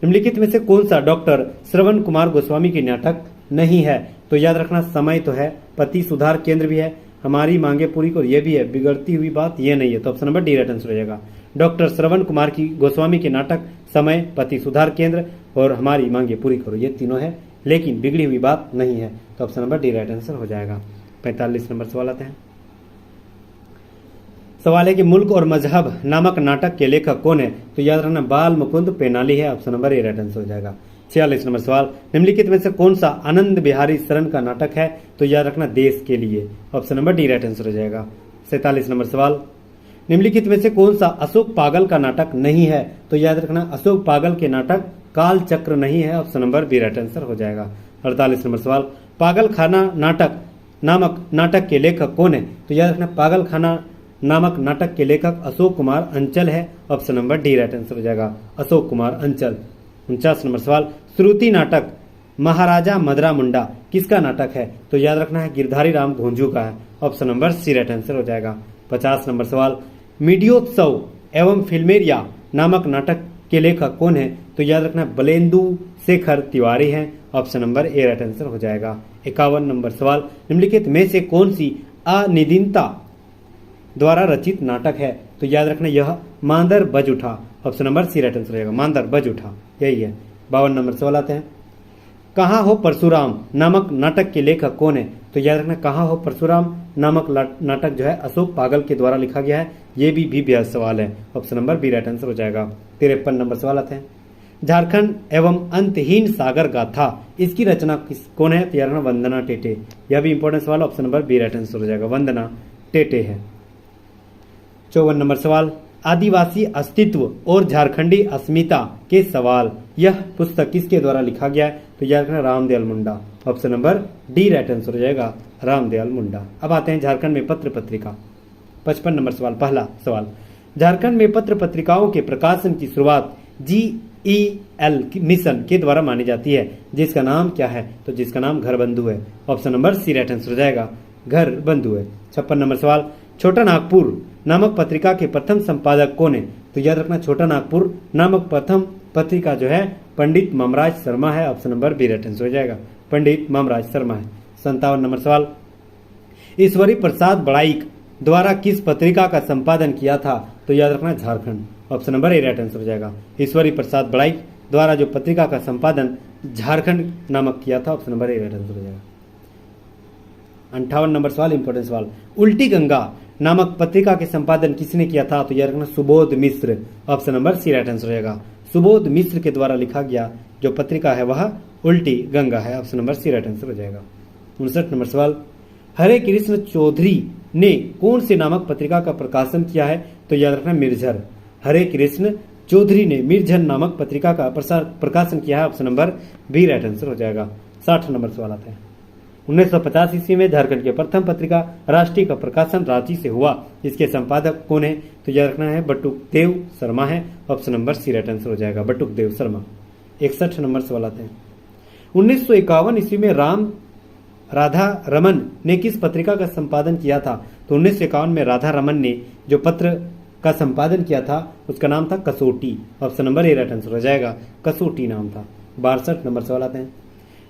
S1: निम्नलिखित में से कौन सा डॉक्टर श्रवण कुमार गोस्वामी की नाटक नहीं है? तो याद रखना समय तो है, पति सुधार केंद्र भी है, हमारी मांगे पूरी को ये भी है, बिगड़ती हुई बात ये नहीं है। तो option number D right answer हो जाएगा। डॉक्टर श्रवण कुमार की गोस्वामी के नाटक समय, पति सुधार केंद्र और हमारी मांगे पूरी करो ये तीनों है, लेकिन बिगड़ी हुई बात नहीं है। तो option number D right answer हो जाएगा। 45 नंबर सवाल आते हैं। सवाल है कि मुल्क और मजहब नामक नाटक के लेखक कौन है? तो याद रखना बाल मुकुंद पेनाली है। Option number A right answer हो जाएगा। 46 नंबर सवाल। निम्नलिखित में से कौन सा आनंद बिहारी शरण का नाटक है? तो याद रखना देश के लिए। Option number D right answer हो जाएगा। 47 नंबर सवाल। निम्नलिखित में से कौन सा अशोक पागल का नाटक नहीं है? तो याद रखना अशोक पागल के नाटक काल चक्र नहीं है। Option number B right answer हो जाएगा। 48 नंबर सवाल। पागल खाना नाटक नामक नाटक के लेखक कौन है? तो याद रखना पागल खाना नामक नाटक के लेखक अशोक कुमार अंचल है। Option number D right answer हो जाएगा, अशोक कुमार अंचल। 49 नंबर सवाल। श्रुति नाटक महाराजा मदरा मुंडा किसका नाटक है? तो याद रखना है गिरधारी राम घोंझू का है। Option number C right answer हो जाएगा। 50 नंबर सवाल। मीडियोत्सव एवं फिल्मेरिया नामक नाटक के लेखक कौन है? तो याद रखना बलेंदु शेखर तिवारी है। Option number A right answer हो जाएगा। 51 नंबर सवाल। निम्नलिखित में से कौन सी अनिदिनता द्वारा रचित नाटक है? तो याद रखना यह मांदर बज उठा। Option number C right answer रहेगा, मांदर बज उठा, यही है। 52 नंबर सवाल आते हैं। कहाँ हो परशुराम नामक नाटक के लेखक कौन है? तो याद रखना कहाँ हो परशुराम नामक नाटक जो है अशोक पागल के द्वारा लिखा गया है। ये भी बेहद सवाल है। Option number B right answer हो जाएगा। 53 नंबर सवाल आते हैं। झारखंड एवं अंतहीन सागर गाथा इसकी रचना कौन है? तो याद रखना वंदना टेटे। यह भी इंपॉर्टेंट सवाल। Option number B right answer हो जाएगा, वंदना टेटे है। 54 नंबर सवाल। आदिवासी अस्तित्व और झारखंडी अस्मिता के सवाल, यह पुस्तक किसके द्वारा लिखा गया है? तो याद रखना Ramdayal Munda. Option number D right answer हो जाएगा, रामदयाल मुंडा। अब आते हैं झारखंड में पत्र पत्रिका। 55 नंबर सवाल। पहला सवाल। झारखंड में पत्र पत्रिकाओं के प्रकाशन की शुरुआत GEL मिशन के द्वारा मानी जाती है, जिसका नाम क्या है? तो जिसका नाम घर बंधु है। Option number C right answer हो जाएगा, घर बंधु है। 56 नंबर सवाल। छोटा नागपुर नामक पत्रिका के प्रथम संपादक कौन है? तो याद रखना छोटा नागपुर नामक प्रथम पत्रिका जो है पंडित ममराज शर्मा है। Option number B right answer हो जाएगा, पंडित ममराज शर्मा है। 57 नंबर सवाल। ईश्वरी प्रसाद बड़ाइक द्वारा किस पत्रिका का संपादन किया था? तो याद रखना Jharkhand. Option number A right answer हो जाएगा। ईश्वरी प्रसाद बड़ाइक द्वारा जो पत्रिका का संपादन झारखंड नामक किया था। Option number A right answer हो जाएगा। 58 नंबर सवाल, इंपॉर्टेंट सवाल। उल्टी गंगा नामक पत्रिका के संपादन किसने किया था? तो याद रखना Subodh Mishra. Option number C right answer हो जाएगा, सुबोध मिश्र के द्वारा लिखा गया जो पत्रिका है वह उल्टी गंगा है। Option number C right answer हो जाएगा। 59 नंबर सवाल, हरे कृष्ण चौधरी ने कौन से नामक पत्रिका का प्रकाशन किया है? तो याद रखना मिर्झर। हरे कृष्ण चौधरी ने मिर्झर नामक पत्रिका का प्रकाशन किया है। Option number B right answer हो जाएगा। 60 नंबर सवाल आता है, 1950 ईस्वी में झारखंड की प्रथम पत्रिका राष्ट्रीय का प्रकाशन रांची से हुआ। इसके संपादक कौन है? तो याद रखना है बटुक देव शर्मा है। Option number C right answer हो जाएगा, बटुक देव शर्मा। 61 नंबर सवाल आते हैं, 1951 ईस्वी में राधा रमन ने किस पत्रिका का संपादन किया था? तो 1951 में राधा रमन ने जो पत्र का संपादन किया था उसका नाम था कसोटी। Option number A right answer हो जाएगा, कसोटी नाम था। 62 नंबर सवाल आते हैं,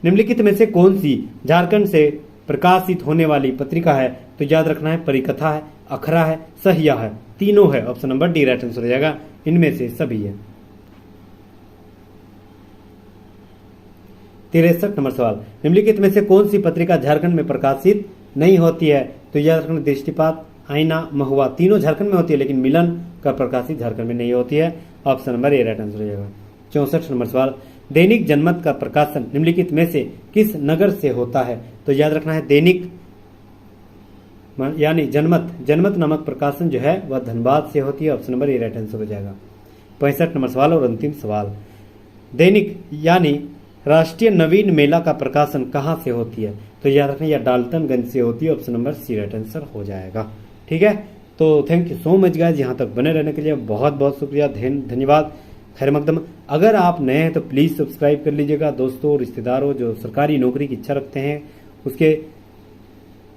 S1: निम्नलिखित में से कौन सी झारखंड से प्रकाशित होने वाली पत्रिका है? तो याद रखना है परिकथा है, अखरा है, सहिया है, तीनों है। Option number D right answer हो जाएगा, इनमें से सभी है। 63 नंबर सवाल, निम्नलिखित में से कौन सी पत्रिका झारखंड में प्रकाशित नहीं होती है? तो याद रखना दृष्टिपात, आईना, महुआ, तीनों झारखंड में होती है लेकिन मिलन का प्रकाशित झारखंड में नहीं होती है। Option number A right answer हो जाएगा। 64 नंबर सवाल, दैनिक जनमत का प्रकाशन निम्नलिखित में से किस नगर से होता है? तो याद रखना है दैनिक यानी जनमत नामक प्रकाशन जो है वह धनबाद से होती है। Option number A right answer हो जाएगा। 65 नंबर सवाल और अंतिम सवाल, दैनिक यानी राष्ट्रीय नवीन मेला का प्रकाशन कहाँ से होती है? तो याद रखना यह डाल्टनगंज से होती है। Option number C right answer हो जाएगा। ठीक है, तो thank you so much guys, यहाँ तक बने रहने के लिए बहुत बहुत शुक्रिया, धन्यवाद। खैर मकदम, अगर आप नए हैं तो प्लीज़ सब्सक्राइब कर लीजिएगा। दोस्तों, रिश्तेदारों जो सरकारी नौकरी की इच्छा रखते हैं, उसके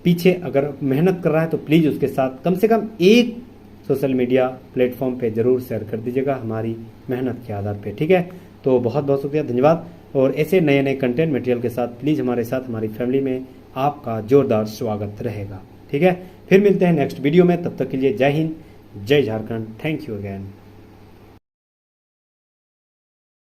S1: पीछे अगर मेहनत कर रहा है तो प्लीज़ उसके साथ कम से कम एक सोशल मीडिया प्लेटफॉर्म पे ज़रूर शेयर कर दीजिएगा हमारी मेहनत के आधार पे। ठीक है, तो बहुत बहुत शुक्रिया, धन्यवाद। और ऐसे नए नए कंटेंट मटेरियल के साथ प्लीज़ हमारे साथ, हमारी फैमिली में आपका जोरदार स्वागत रहेगा। ठीक है, फिर मिलते हैं नेक्स्ट वीडियो में, तब तक के लिए जय हिंद, जय झारखंड, थैंक यू अगैन।